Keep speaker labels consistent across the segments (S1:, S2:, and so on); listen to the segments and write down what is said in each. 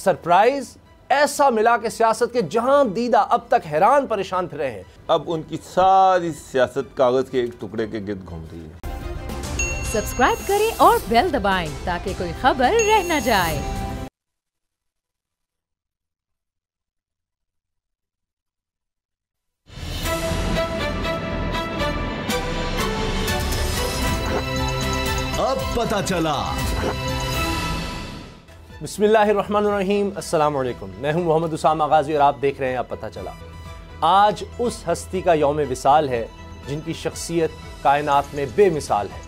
S1: Surprise ऐसा मिला कि सियासत के जहां दीदा अब तक हैरान परेशान फिर रहे हैं,
S2: अब उनकी सारी सियासत कागज के एक टुकड़े के गिर्द घूम रही है।
S3: सब्सक्राइब करें और बेल दबाएं ताकि कोई खबर रह न जाए।
S4: अब पता चला।
S1: बिस्मिल्लाहिर्रहमानिर्रहीम, अस्सलाम वालेकुम। मैं हूं मोहम्मद उसामा गाजी और आप देख रहे हैं अब पता चला। आज उस हस्ती का यौम विसाल है जिनकी शख्सियत कायनात में बेमिसाल है,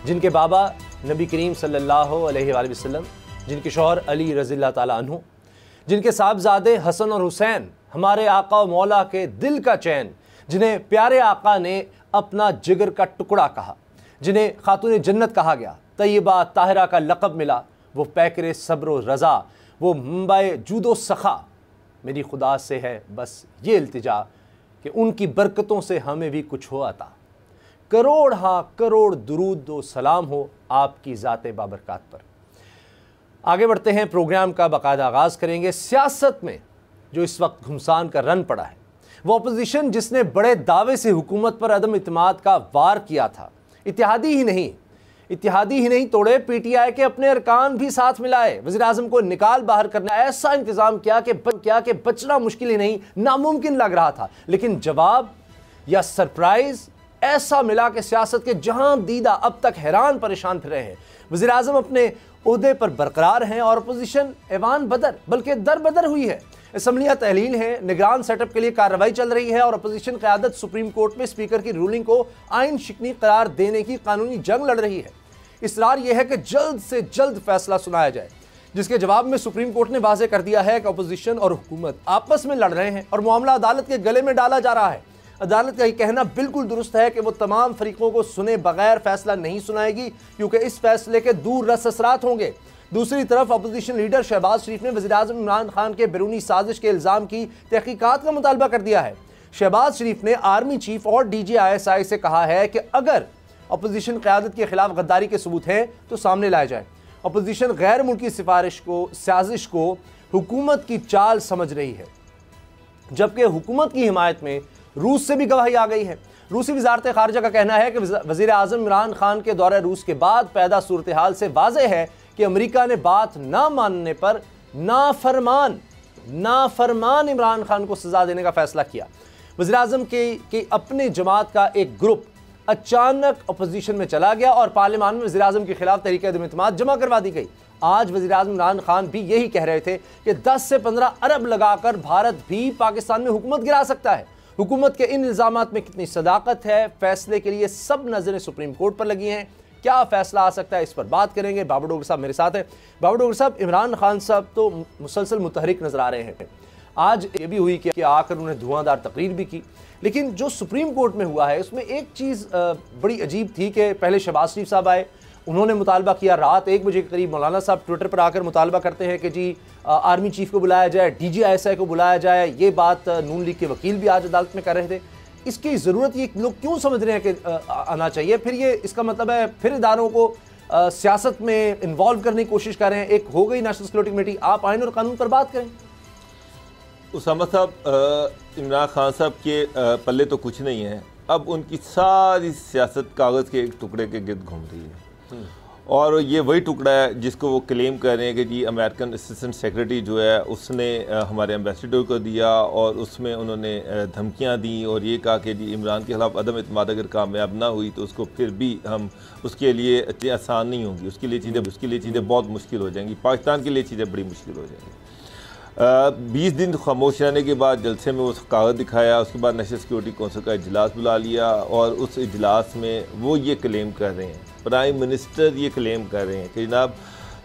S1: जिनके बाबा नबी करीम सल्लल्लाहु अलैहि वसल्लम, जिनके शौहर अली रज़ियल्लाहु ताला अन्हु, जिनके साहबजादे हसन और हुसैन हमारे आका व मौला के दिल का चैन, जिन्हें प्यारे आका ने अपना जिगर का टुकड़ा कहा, जिन्हें खातून जन्नत कहा गया, तय्यबा ताहिरा का लक़ब मिला, वो पैकरे सब्र व रज़ा, वो मुंबई जूदो सखा। मेरी खुदा से है बस ये इल्तिजा कि उनकी बरकतों से हमें भी कुछ हो अता। करोड़ करोड़ दुरूद व सलाम हो आपकी ज़ाते बाबरकात पर। आगे बढ़ते हैं, प्रोग्राम का बाकायदा आगाज़ करेंगे। सियासत में जो इस वक्त घुमसान का रन पड़ा है, वो अपोजिशन जिसने बड़े दावे से हुकूमत पर अदम इत्मीनाद का वार किया था, इत्तेहादी ही नहीं तोड़े, पीटीआई के अपने अरकान भी साथ मिलाए, वज़ीर-ए-आज़म को निकाल बाहर करना ऐसा इंतज़ाम किया कि बचना मुश्किल ही नहीं नामुमकिन लग रहा था। लेकिन जवाब या सरप्राइज ऐसा मिला कि सियासत के जहां दीदा अब तक हैरान परेशान फिर रहे हैं। वज़ीर-ए-आज़म अपने ओहदे पर बरकरार हैं और अपोजिशन ऐवान बदर बल्कि दर बदर हुई है। असम्बलियाँ तहलील है, निगरान सेटअप के लिए कार्रवाई चल रही है और अपोजिशन क़यादत सुप्रीम कोर्ट में स्पीकर की रूलिंग को आइन शिकनी करार देने की कानूनी जंग लड़ रही है। इसरार यह है कि जल्द से जल्द फैसला सुनाया जाए, जिसके जवाब में सुप्रीम कोर्ट ने वाज़ेह कर दिया है कि अपोजिशन और हुकूमत आपस में लड़ रहे हैं और मामला अदालत के गले में डाला जा रहा है। अदालत का यह कहना बिल्कुल दुरुस्त है कि वो तमाम फरीकों को सुने बगैर फैसला नहीं सुनाएगी, क्योंकि इस फैसले के दूर रस असरात होंगे। दूसरी तरफ अपोजिशन लीडर शहबाज शरीफ ने वज़ीर-ए-आज़म इमरान खान के बैरूनी साजिश के इल्ज़ाम की तहकीकात का मुतालबा कर दिया है। शहबाज शरीफ ने आर्मी चीफ और DG ISI से कहा है कि अगर अपोजिशन क़यादत के खिलाफ गद्दारी के सबूत हैं तो सामने लाए जाए। अपोजिशन गैर मुल्की साजिश को हुकूमत की चाल समझ रही है, जबकि हुकूमत की हिमायत में रूस से भी गवाही आ गई है। रूसी वज़ारत ख़ारिजा का कहना है कि वज़ीर-ए-आज़म इमरान खान के दौरे रूस के बाद पैदा सूरत हाल से वाज़ेह है कि अमेरिका ने बात ना मानने पर नाफरमान इमरान खान को सज़ा देने का फ़ैसला किया। वज़ीर-ए-आज़म के अपने जमात का एक ग्रुप अचानक अपोजिशन में चला गया और पार्लियामान में वज़ीर-ए-आज़म के खिलाफ तहरीक अदम इत्मीनाद जमा करवा दी गई। आज वज़ीर-ए-आज़म इमरान खान भी यही कह रहे थे कि 10 से 15 अरब लगाकर भारत भी पाकिस्तान में हुकूमत गिरा सकता है। हुकूमत के इन इल्ज़ामात में कितनी सदाकत है, फैसले के लिए सब नज़रें सुप्रीम कोर्ट पर लगी हैं। क्या फ़ैसला आ सकता है, इस पर बात करेंगे। बाबर डोगर साहब मेरे साथ हैं। बाबर डोगर साहब, इमरान खान साहब तो मुसलसल मुतहरिक नज़र आ रहे हैं। आज ये भी हुई कि आकर उन्होंने धुआंधार तकरीर भी की, लेकिन जो सुप्रीम कोर्ट में हुआ है उसमें एक चीज़ बड़ी अजीब थी कि पहले शहबाज शरीफ साहब आए, उन्होंने मुतालबा किया, रात 1 बजे के करीब मौलाना साहब ट्विटर पर आकर मुतालबा करते हैं कि जी आर्मी चीफ को बुलाया जाए, DG ISI को बुलाया जाए। ये बात नून लीग के वकील भी आज अदालत में कर रहे थे। इसकी ज़रूरत ये लोग क्यों समझ रहे हैं कि आना चाहिए? फिर ये इसका मतलब है फिर इदारों को सियासत में इन्वॉल्व करने की कोशिश कर रहे हैं। एक हो गई नेशनल सिक्योरिटी कमेटी, आप आइन और कानून पर बात करें।
S2: उसामा साहब, इमरान खान साहब के पल्ले तो कुछ नहीं है, अब उनकी सारी सियासत कागज़ के एक टुकड़े के गिर्द घूम रही है और ये वही टुकड़ा है जिसको वो क्लेम कर रहे हैं कि जी अमेरिकन असिस्टेंट सेक्रेटरी जो है उसने हमारे एम्बेसडर को दिया और उसमें उन्होंने धमकियां दी और ये कहा कि जी इमरान के खिलाफ अदम इत्मीनाद अगर कामयाब ना हुई तो उसको फिर भी हम उसके लिए आसान नहीं होंगी, उसके लिए चीज़ें बहुत मुश्किल हो जाएंगी, पाकिस्तान के लिए चीज़ें बड़ी मुश्किल हो जाएंगी। 20 दिन खामोश रहने के बाद जलसे में उस कागज़ दिखाया, उसके बाद नेशनल सिक्योरिटी कौंसिल का इजलास बुला लिया और उस इजलास में वो ये क्लेम कर रहे हैं, प्राइम मिनिस्टर ये क्लेम कर रहे हैं कि जनाब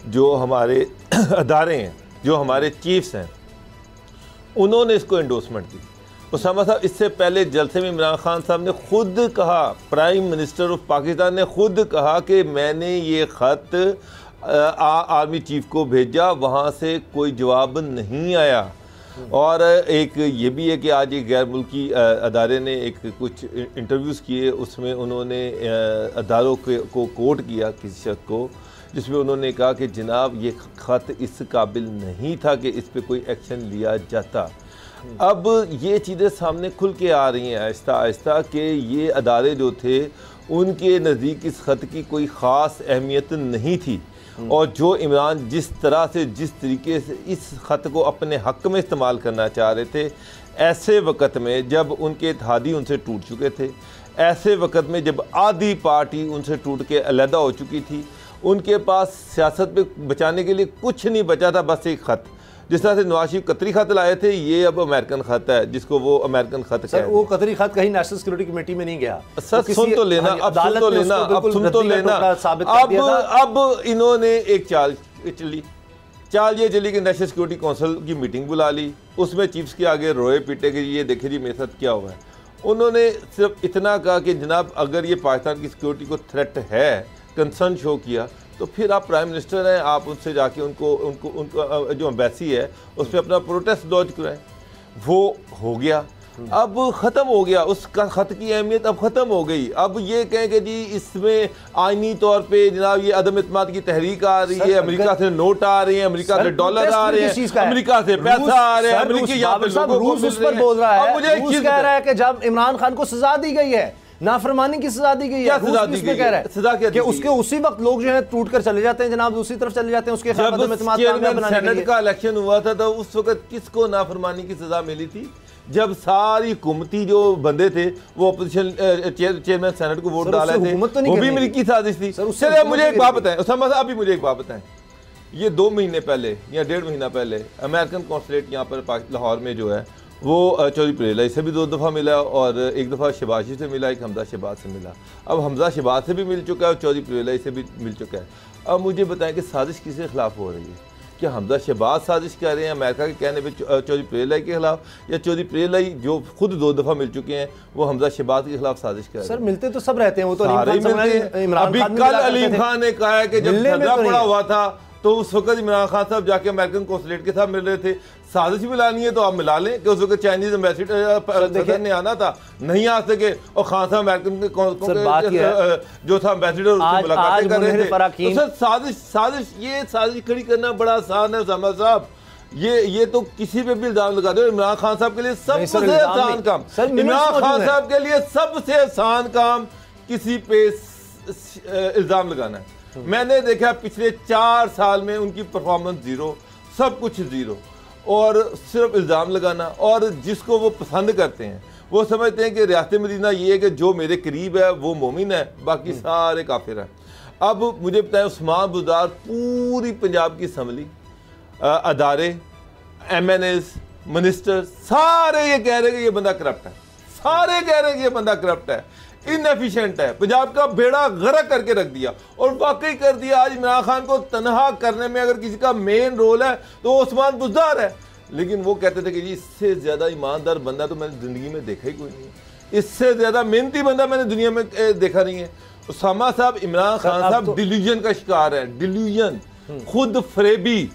S2: जो हमारे अदारे हैं, जो हमारे चीफ्स हैं, उन्होंने इसको एंडोर्समेंट दी। उसामा साहब, इससे पहले जलसे में इमरान खान साहब ने खुद कहा, प्राइम मिनिस्टर ऑफ पाकिस्तान ने खुद कहा कि मैंने ये ख़त आर्मी चीफ को भेजा, वहाँ से कोई जवाब नहीं आया। और एक ये भी है कि आज एक गैर मुल्की अदारे ने एक कुछ इंटरव्यूज़ किए, उसमें उन्होंने अदारों को कोट किया किसी शख्स को जिसमें उन्होंने कहा कि जनाब ये ख़त इस काबिल नहीं था कि इस पर कोई एक्शन लिया जाता। अब ये चीज़ें सामने खुल के आ रही हैं आहिस्ता आहिस्ता कि ये अदारे जो थे उनके नज़दीक इस ख़त की कोई ख़ास अहमियत नहीं थी, और जो इमरान जिस तरह से जिस तरीके से इस ख़त को अपने हक़ में इस्तेमाल करना चाह रहे थे, ऐसे वक्त में जब उनके इत्तेहादी उनसे टूट चुके थे, ऐसे वक्त में जब आधी पार्टी उनसे टूट के अलहदा हो चुकी थी, उनके पास सियासत पे बचाने के लिए कुछ नहीं बचा था, बस एक ख़त। जिस तरह से नवाज शरीफ कतरी ख़त लाए थे, ये अब अमेरिकन ख़त है जिसको वो अमेरिकन ख़त
S1: सर, वो कतरी ख़त कहीं नेशनल सिक्योरिटी कमेटी में नहीं गया।
S2: सर सुन तो लेना, अब सुन तो लेना, अब सुन तो लेना। अब इन्होंने एक चाल ये चली कि नेशनल सिक्योरिटी काउंसिल की मीटिंग बुला ली, उसमें चीफ्स के आगे रोए पीटे कि ये देखिए जी मेरे साथ क्या हुआ है। उन्होंने सिर्फ इतना कहा कि जनाब अगर ये पाकिस्तान की सिक्योरिटी को थ्रेट है, कंसर्न शो किया, तो फिर आप प्राइम मिनिस्टर हैं, आप उनसे जाके उनको जो एम्बेसी है उस पर अपना प्रोटेस्ट लॉन्च कराएं। वो हो गया, अब ख़त्म हो गया, उसका ख़त की अहमियत अब ख़त्म हो गई। अब ये कहें कि जी इसमें आइनी तौर पे जनाब ये अदम इत्मीनान की तहरीक आ रही है, अमेरिका से नोट आ रहे हैं, अमेरिका से डॉलर आ रहे हैं, अमेरिका से पैसा आ रहा है, अमेरिकी यहाँ पे
S1: रूस उस पर बोल रहा है, रूस कह रहा है कि जब इमरान खान को सजा दी गई है, नाफरमानी की सजा दी गई है,
S2: सजा दी गई है,
S1: सजा क्या कि उसके उसी वक्त लोग जो है टूट कर चले जाते हैं जनाब, दूसरी तरफ चले जाते हैं उसके खिलाफ
S2: सेनेट का इलेक्शन हुआ था तो उस वक्त किसको नाफरमानी की सजा मिली थी? जब सारी हुकूमती जो बंदे थे वो अपोजिशन चेयरमैन सेनेट को वोट डाले थे, वो भी अमेरिकी साजिश थी। चलिए मुझे एक बात बताएं उसामा साहब, अभी मुझे एक बात बताएं, ये 2 महीने पहले या 1.5 महीना पहले अमेरिकन कॉन्सुलेट यहाँ पर लाहौर में जो है वो चौधरी परेला से भी 2 दफ़ा मिला, और एक दफ़ा शहबाजी से मिला, एक हमजा शहबाज से मिला। अब हमजा शहबाज से भी मिल चुका है और चौधरी परेला से भी मिल चुका है। अब मुझे बताएं कि साजिश किसके खिलाफ हो रही है? क्या हमजा शहबाज साजिश कर रहे हैं अमेरिका के कहने पे चौधरी परेला के खिलाफ, या चौधरी परेला जो खुद 2 दफ़ा मिल चुके हैं वो हमजा शहबाज के खिलाफ साजिश कर रहे हैं?
S1: सर मिलते तो सब रहते हैं, वो तो
S2: अभी कल अलीम खान ने कहा है कि जब झगड़ा पड़ा हुआ था तो उस वक्त इमरान खान साहब जाके अमेरिकन कॉन्सुलेट के साथ मिल रहे थे। साजिश मिलानी है तो आप मिला लें कि उस वक्त चाइनीज एम्बेसडर ने आना था, नहीं आ सके, और खान साहब अमेरिकन जो था एम्बेसडर उससे मुलाकातें कर रहे थे। तो सर साजिश खड़ी करना बड़ा आसान है उसामा साहब, ये तो किसी पे भी इल्जाम लगा दो। इमरान खान साहब के लिए सबसे आसान काम, इमरान खान साहब के लिए सबसे आसान काम किसी पे इल्जाम लगाना है। मैंने देखा पिछले 4 साल में उनकी परफॉर्मेंस जीरो, सब कुछ जीरो, और सिर्फ इल्ज़ाम लगाना। और जिसको वो पसंद करते हैं वो समझते हैं कि रियासत मदीना ये है कि जो मेरे करीब है वो मोमिन है, बाकी सारे काफिर हैं। अब मुझे बताएं, उस्मान बुज़दार पूरी पंजाब की असम्बली, अदारे, MNAs, मिनिस्टर सारे ये कह रहे हैं कि ये बंदा करप्ट है, सारे कह रहे हैं कि ये बंदा करप्ट है, इनएफिशिएंट है, पंजाब का बेड़ा गर्क करके रख दिया। और वाकई कर दिया। आज इमरान खान को तनहा करने में अगर किसी का मेन रोल है तो उस्मान बुज़दार है। लेकिन वो कहते थे कि जी इससे ज्यादा ईमानदार बंदा तो मैंने जिंदगी में देखा ही कोई नहीं है, इससे ज्यादा मेहनती बंदा मैंने दुनिया में देखा नहीं है। उसामा साहब, इमरान खान साहब डिल्यूजन का शिकार है, डिल्यूजन, खुद फ्रेबी।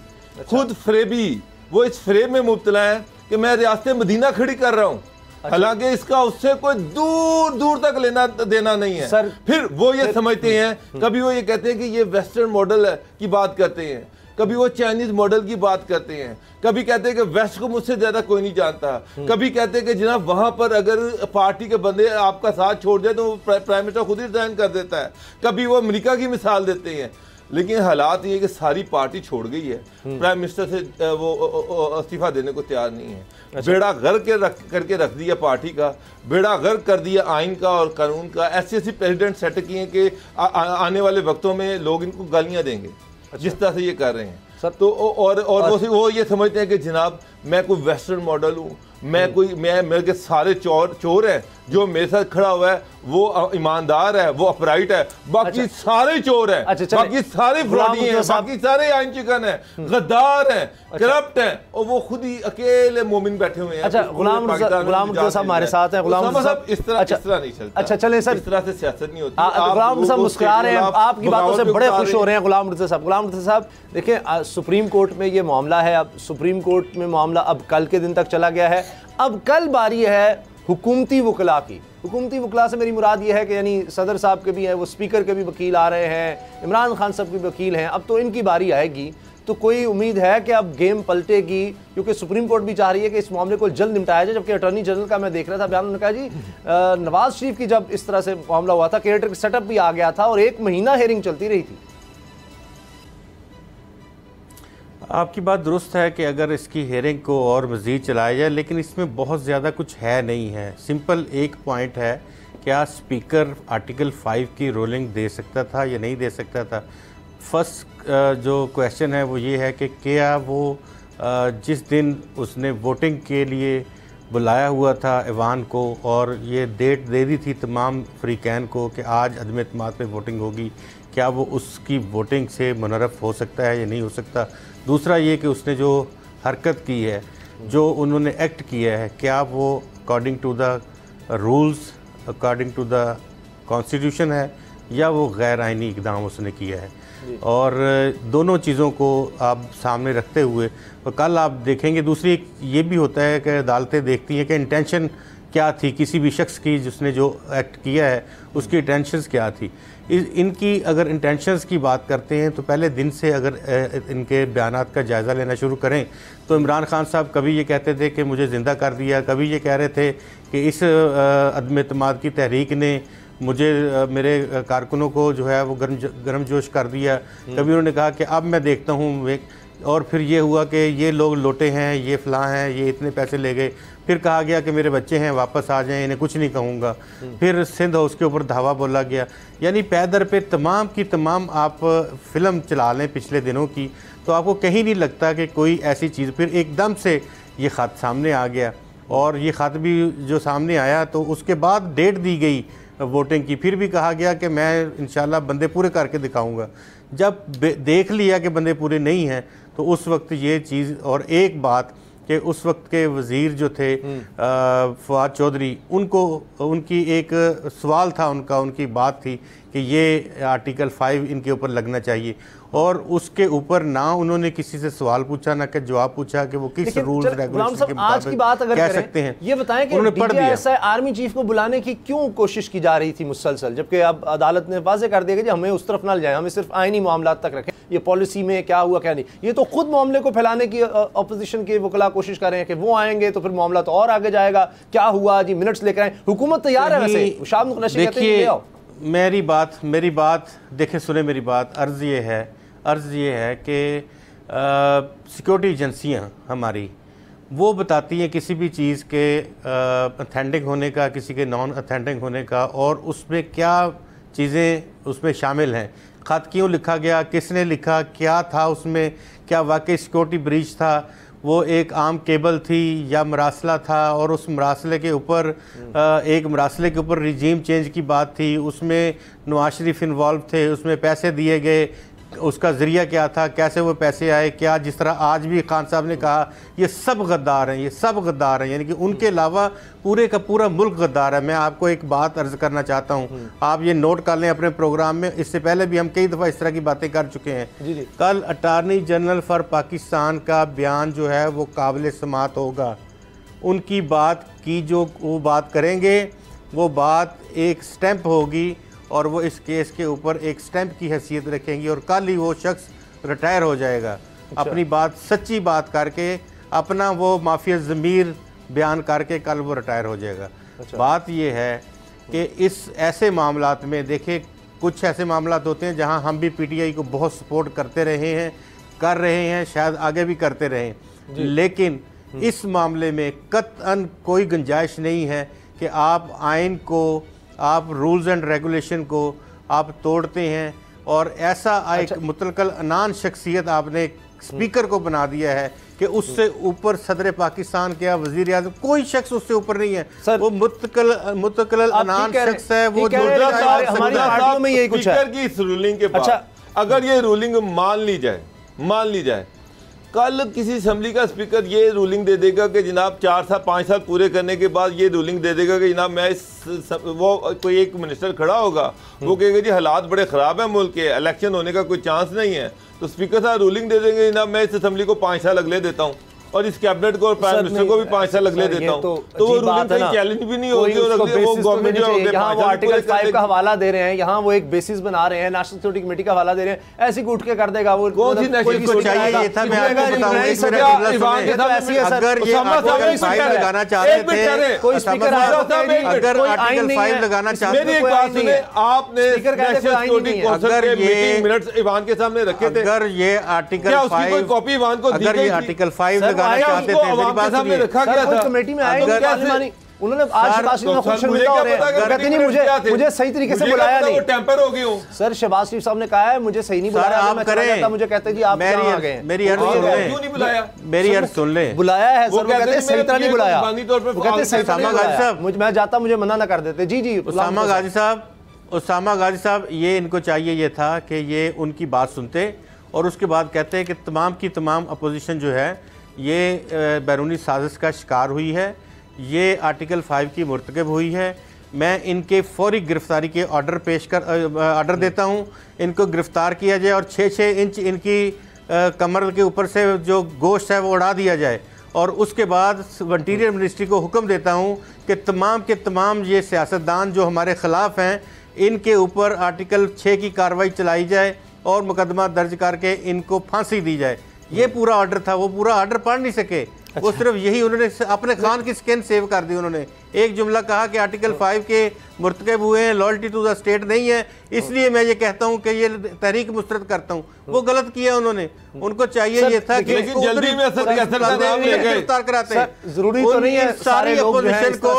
S2: वो इस फ्रेब में मुब्तला है कि मैं रियासत मदीना खड़ी कर रहा हूँ, हालांकि इसका उससे कोई दूर दूर तक लेना देना नहीं है। सर, फिर वो ये समझते हैं, कभी वो ये कहते हैं कि ये वेस्टर्न मॉडल की बात करते हैं, कभी वो चाइनीज मॉडल की बात करते हैं, कभी कहते हैं कि वेस्ट को मुझसे ज्यादा कोई नहीं जानता, कभी कहते हैं कि जनाब वहां पर अगर पार्टी के बंदे आपका साथ छोड़ जाए तो प्राइम मिनिस्टर खुद ही रिजाइन कर देता है, कभी वो अमेरिका की मिसाल देते हैं। लेकिन हालात ये कि सारी पार्टी छोड़ गई है, प्राइम मिनिस्टर से वो इस्तीफा देने को तैयार नहीं है। अच्छा। बेड़ा गर्क करके रख दिया पार्टी का, बेड़ा गर्क कर दिया आइन का और कानून का। ऐसे प्रेसिडेंट सेट किए कि आने वाले वक्तों में लोग इनको गालियां देंगे। अच्छा। जिस तरह से ये कर रहे हैं सब तो, और वो ये समझते हैं कि जनाब मैं कोई वेस्टर्न मॉडल हूँ, मैं मेरे सारे चोर हैं, जो मेरे साथ खड़ा हुआ है वो ईमानदार है, वो अपराइट है, बाकी अच्छा। सारे चोर हैं, अच्छा, बाकी सारे फ्रॉडी हैं, बाकी सारे आइन चिकन हैं, गद्दार हैं, करप्ट हैं, और वो खुद ही अकेले मोमिन बैठे हुए हैं। अच्छा,
S1: गुलाम मुर्तज़ा साहब हमारे साथ हैं। गुलाम साहब
S2: इस तरह नहीं चलता।
S1: अच्छा चले सर,
S2: इस तरह से सियासत नहीं होती।
S1: गुलाम साहब मुस्कुरा रहे हैं, आपकी बातों से बड़े खुश हो रहे हैं गुलाम मुर्तज़ा साहब। देखिए सुप्रीम कोर्ट में ये मामला है, अब सुप्रीम कोर्ट में मामला अब कल के दिन तक चला गया है। अब कल बारी है हुकूमती वकला की। हुकूमती वकला से मेरी मुराद ये है कि यानी सदर साहब के भी हैं, वो स्पीकर के भी वकील आ रहे हैं, इमरान खान साहब के भी वकील हैं। अब तो इनकी बारी आएगी, तो कोई उम्मीद है कि अब गेम पलटेगी, क्योंकि सुप्रीम कोर्ट भी चाह रही है कि इस मामले को जल्द निपटाया जाए। जबकि अटॉर्नी जनरल का मैं देख रहा था बयान, उन्होंने कहा जी नवाज शरीफ की जब इस तरह से मामला हुआ था, केयर टेकर सेटअप भी आ गया था और 1 महीना हेयरिंग चलती रही थी।
S5: आपकी बात दुरुस्त है कि अगर इसकी हेयरिंग को और मज़ीद चलाया जाए, लेकिन इसमें बहुत ज़्यादा कुछ है नहीं है। सिंपल एक पॉइंट है, क्या स्पीकर आर्टिकल 5 की रूलिंग दे सकता था या नहीं दे सकता था। फर्स्ट जो क्वेश्चन है वो ये है कि क्या वो जिस दिन उसने वोटिंग के लिए बुलाया हुआ था ऐवान को और ये डेट दे दी थी तमाम फ्रीकैन को कि आज अदम एतमाद पे वोटिंग होगी, क्या वो उसकी वोटिंग से मुनरफ हो सकता है या नहीं हो सकता। दूसरा ये कि उसने जो हरकत की है, जो उन्होंने एक्ट किया है, क्या वो according to the rules, according to the constitution है या वो गैर आइनी इकदाम उसने किया है। और दोनों चीज़ों को आप सामने रखते हुए और कल आप देखेंगे, दूसरी ये भी होता है कि अदालतें देखती हैं कि इंटेंशन क्या थी किसी भी शख्स की जिसने जो एक्ट किया है, उसकी इंटेंशंस क्या थी। इनकी अगर इंटेंशंस की बात करते हैं तो पहले दिन से अगर इनके बयानात का जायज़ा लेना शुरू करें तो इमरान खान साहब कभी ये कहते थे कि मुझे ज़िंदा कर दिया, कभी ये कह रहे थे कि इस अदम एतमाद की तहरीक ने मुझे मेरे कारकुनों को जो है वो गर्म जोश कर दिया। कभी उन्होंने कहा कि अब मैं देखता हूँ, और फिर ये हुआ कि ये लोग लोटे हैं, ये फ़लाँ हैं, ये इतने पैसे ले गए। फिर कहा गया कि मेरे बच्चे हैं वापस आ जाएं, इन्हें कुछ नहीं कहूँगा। फिर सिंध हाउस के ऊपर धावा बोला गया। यानी पैदर पे तमाम की तमाम आप फिल्म चला लें पिछले दिनों की तो आपको कहीं नहीं लगता कि कोई ऐसी चीज़। फिर एकदम से ये ख़त सामने आ गया और ये ख़त भी जो सामने आया तो उसके बाद डेट दी गई वोटिंग की। फिर भी कहा गया कि मैं इंशाल्लाह बंदे पूरे करके दिखाऊंगा। जब देख लिया कि बंदे पूरे नहीं हैं तो उस वक्त ये चीज़, और एक बात कि उस वक्त के वज़ीर जो थे फवाद चौधरी, उनको उनकी एक सवाल था उनका, उनकी बात थी कि ये आर्टिकल 5 इनके ऊपर लगना चाहिए और उसके ऊपर ना उन्होंने किसी से सवाल पूछा ना कि जवाब पूछा कि वो किस रूल्स रेगुलेशन के
S1: आज की बात अगर
S5: कह सकते हैं।
S1: ये बताएं कि DGSI आर्मी चीफ को बुलाने की क्यों कोशिश की जा रही थी मुसलसल, जबकि अब अदालत ने वाज़ेह कर दिया कि हमें उस तरफ ना जाए, हमें सिर्फ आईनी मामला तक रखें, ये पॉलिसी में क्या हुआ क्या नहीं। ये तो खुद मामले को फैलाने की अपोजिशन के वकला कोशिश कर रहे हैं कि वो आएंगे तो फिर मामला तो और आगे जाएगा, क्या हुआ जी, मिनट्स लेकर आए। हुकूमत तैयार है वैसे, शाह मुखर्शी कहते हैं ले आओ।
S5: मेरी बात देखें, सुने मेरी बात। अर्ज़ ये है कि सिक्योरिटी एजेंसियां हमारी वो बताती हैं किसी भी चीज़ के ऑथेंटिक होने का, किसी के नॉन ऑथेंटिक होने का, और उसमें क्या चीज़ें उसमें शामिल हैं। ख़त क्यों लिखा गया, किसने लिखा, क्या था उसमें, क्या वाकई सिक्योरिटी ब्रीच था, वो एक आम केबल थी या मरासला था, और उस मरासले के ऊपर एक मरासले के ऊपर रिजीम चेंज की बात थी, उसमें नवाज शरीफ इन्वॉल्व थे, उसमें पैसे दिए गए, उसका ज़रिया क्या था, कैसे वो पैसे आए, क्या जिस तरह आज भी खान साहब ने कहा ये सब गद्दार हैं, ये सब गद्दार हैं, यानी कि उनके अलावा पूरे का पूरा मुल्क गद्दार है। मैं आपको एक बात अर्ज़ करना चाहता हूँ, आप ये नोट कर लें अपने प्रोग्राम में, इससे पहले भी हम कई दफ़ा इस तरह की बातें कर चुके हैं। कल अटार्नी जनरल फॉर पाकिस्तान का बयान जो है वो काबिल समात होगा। उनकी बात की जो वो बात करेंगे वो बात एक स्टैंप होगी और वो इस केस के ऊपर एक स्टैंप की हैसियत रखेंगी और कल ही वो शख्स रिटायर हो जाएगा। अच्छा। अपनी बात सच्ची बात करके, अपना वो माफिया ज़मीर बयान करके कल वो रिटायर हो जाएगा। अच्छा। बात ये है कि इस ऐसे मामलात में देखें, कुछ ऐसे मामलात होते हैं जहां हम भी PTI को बहुत सपोर्ट करते रहे हैं, कर रहे हैं, शायद आगे भी करते रहें, लेकिन इस मामले में कतअन कोई गुंजाइश नहीं है कि आप आइन को, आप रूल्स एंड रेगुलेशन को आप तोड़ते हैं और ऐसा एक मुतलकल अनान शख्सियत आपने स्पीकर को बना दिया है कि उससे ऊपर सदर पाकिस्तान के वजीर आज़म कोई शख्स उससे ऊपर नहीं है। सर, वो मुतकल अनान शख्स है। वो
S1: हमारी पार्टियों में यही कुछ है
S2: की इस रूलिंग के बाद अगर ये रूलिंग मान ली जाए, कल किसी असेंबली का स्पीकर ये रूलिंग दे देगा कि जनाब 4-5 साल पूरे करने के बाद ये रूलिंग दे देगा कि जनाब मैं वो कोई एक मिनिस्टर खड़ा होगा, वो कहेगा जी हालात बड़े ख़राब हैं मुल्क के, इलेक्शन होने का कोई चांस नहीं है, तो स्पीकर साहब रूलिंग दे देंगे जनाब मैं इस असेंबली को 5 साल अगले देता हूँ। और इस कैबिनेट को और प्राइम मिनिस्टर को भी 5 साल अगले देता हूँ, तो वो रूलिंग का चैलेंज भी नहीं होगी और अगले वो गवर्नमेंट जो
S1: यहाँ वो आर्टिकल 5 का हवाला दे रहे हैं, यहाँ वो एक बेसिस बना रहे हैं, नेशनल सिक्योरिटी कमेटी का हवाला दे रहे हैं, ऐसे उठ के कर देगा वो।
S2: कौन सी नेशनल सिक्योरिटी
S5: चाहिए ये था, मैं आपको बताऊं, अगर ये आर्टिकल 5 लगाना चाहते थे,
S1: कोई स्पीकर
S5: अगर आर्टिकल 5 लगाना चाहते
S2: मेरी एक बात सुने, आपने नेशनल सिक्योरिटी काउंसिल के मीटिंग मिनट्स ईवान के सामने रखे थे,
S5: अगर ये आर्टिकल 5
S2: कॉपी ईवान को
S5: अगर ये आर्टिकल 5 लगाना चाहते थे, मेरी बात सुनिए,
S2: रखा गया था
S1: कमेटी में आए, उन्होंने आज शहबाज शरीफ खुद शर्मिंदा हो रहे हैं, कहते नहीं मुझे सही तरीके से बुलाया नहीं,
S2: टेम्पर हो गई हूं
S1: सर। शहबाज शरीफ साहब ने कहा है मुझे सही नहीं बुलाया,
S5: आप करें,
S1: मुझे कहते हैं जी आप कहां आ गए,
S5: मेरी अर्ज सुन लें,
S2: क्यों नहीं बुलाया,
S5: मेरी अर्ज सुन लें,
S1: बुलाया है सर, वो कहते हैं सही तरह नहीं बुलाया, वो कहते हैं सही तरह नहीं बुलाया, मैं जाता मुझे मना ना कर देते। जी जी
S5: उसामा गाजी साहब, ये इनको चाहिए ये था कि ये उनकी बात सुनते और उसके बाद कहते हैं कि तमाम की तमाम अपोजिशन जो है ये बैरूनी साजिश का शिकार हुई है, ये आर्टिकल 5 की मुर्तकब हुई है, मैं इनके फौरी गिरफ्तारी के ऑर्डर देता हूँ, इनको गिरफ्तार किया जाए और 6-6 इंच इनकी कमर के ऊपर से जो गोश्त है वो उड़ा दिया जाए, और उसके बाद इंटीरियर मिनिस्ट्री को हुक्म देता हूँ कि तमाम के तमाम ये सियासतदान जो हमारे ख़िलाफ़ हैं इनके ऊपर आर्टिकल 6 की कार्रवाई चलाई जाए और मुकदमा दर्ज करके इनको फांसी दी जाए। ये पूरा ऑर्डर था, वो पूरा ऑर्डर पढ़ नहीं सके, वो सिर्फ यही उन्होंने अपने खान की स्किन सेव कर दी। उन्होंने एक जुमला कहा कि आर्टिकल 5 के मुर्तकब हुए हैं, लॉयल्टी टू द स्टेट नहीं है, इसलिए मैं ये कहता हूँ कि ये तहरीक मुस्तरद करता हूँ। वो गलत किया उन्होंने, उनको चाहिए ये था कि
S2: जल्दी में
S5: गिरफ्तार कराते।
S1: जरूरी तो नहीं है
S5: सारी अपोजिशन को,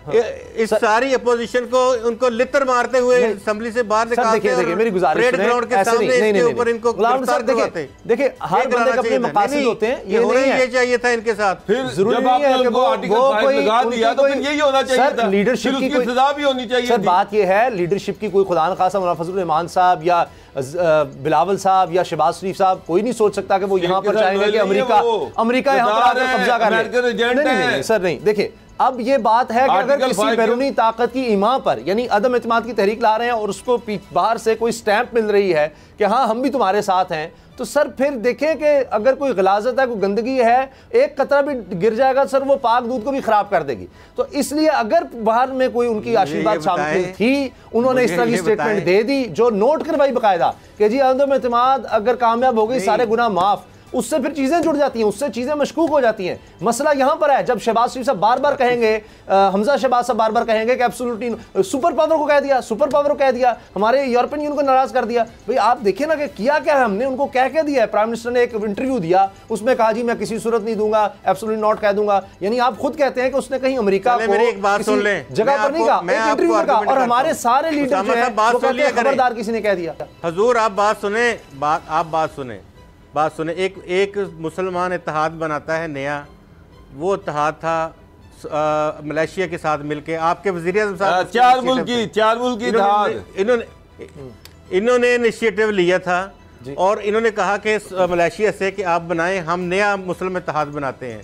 S5: इस सारी अपोजिशन को उनको लितर मारते हुए असेंबली से बाहर निकालते हैं,
S1: मेरी गुजारिश
S5: ग्राउंड के सामने इसके ऊपर इनको गिरफ्तार करवाते।
S1: देखिए हर बंदे के अपने मकासद होते हैं, ये नहीं है,
S5: ये चाहिए था इनके साथ।
S2: फिर जरूरी नहीं है कि वो आर्टिकल 5 लगा दिया तो फिर यही होना चाहिए था,
S1: लीडरशिप की कोई
S2: सजा भी होनी चाहिए।
S1: सर बात ये है लीडरशिप की, कोई खुदा न खासा मौलाना फजलुर रहमान साहब या बिलावल साहब या शहबाज शरीफ साहब, कोई नहीं सोच सकता कि वो यहाँ पर चाहेंगे कि अमेरिका यहाँ पर आकर कब्जा कर ले। सर नहीं, देखिए अब ये बात है कि अगर किसी बैरूनी ताकत की ईमा पर यानी अदम एतमाद की तहरीक ला रहे हैं और उसको बाहर से कोई स्टैंप मिल रही है कि हाँ हम भी तुम्हारे साथ हैं, तो सर फिर देखें कि अगर कोई गलाजत है, कोई गंदगी है, एक कतरा भी गिर जाएगा सर वो पाक दूध को भी खराब कर देगी। तो इसलिए अगर बाहर में कोई उनकी आशीर्वाद शामिल थी, उन्होंने इस तरह की स्टेटमेंट दे दी जो नोट करवाई बाकायदा कि जी अदम एतमाद अगर कामयाब हो गई सारे गुनाह माफ, उससे फिर चीजें जुड़ जाती हैं, उससे चीजें मशकूक हो जाती हैं। मसला यहां पर है जब शहबाज शरीफ साहब बार बार कहेंगे, हमजा शहबाज साहब बार बार कहेंगे कि एब्सोल्युटली सुपर पावर को कह दिया, सुपर पावर को कह दिया, हमारे यूरोपियन यूनियन को नाराज कर दिया। भाई आप देखिए ना कि किया क्या है हमने, उनको कह दिया है। प्राइम मिनिस्टर ने एक इंटरव्यू दिया, उसमें कहा जी मैं किसी सूरत नहीं दूंगा, एब्सोल्युटली नॉट कह दूंगा। यानी आप खुद कहते हैं कि उसने कहीं अमेरिका को जगह पर नहीं कहा, एक इंटरव्यू में कहा, और हमारे सारे लीडर जो है खबरदार किसी ने कह दिया।
S5: हजूर आप बात सुने, बात सुने, एक मुसलमान इत्तेहाद बनाता है नया, वो इत्तेहाद था मलेशिया के साथ मिलके, आपके वज़ीर-ए-आज़म साहब
S2: चार मुल्क की
S5: इन्होंने इनिशिएटिव लिया था और इन्होंने कहा कि मलेशिया से कि आप बनाएं, हम नया मुस्लिम इत्तेहाद बनाते हैं।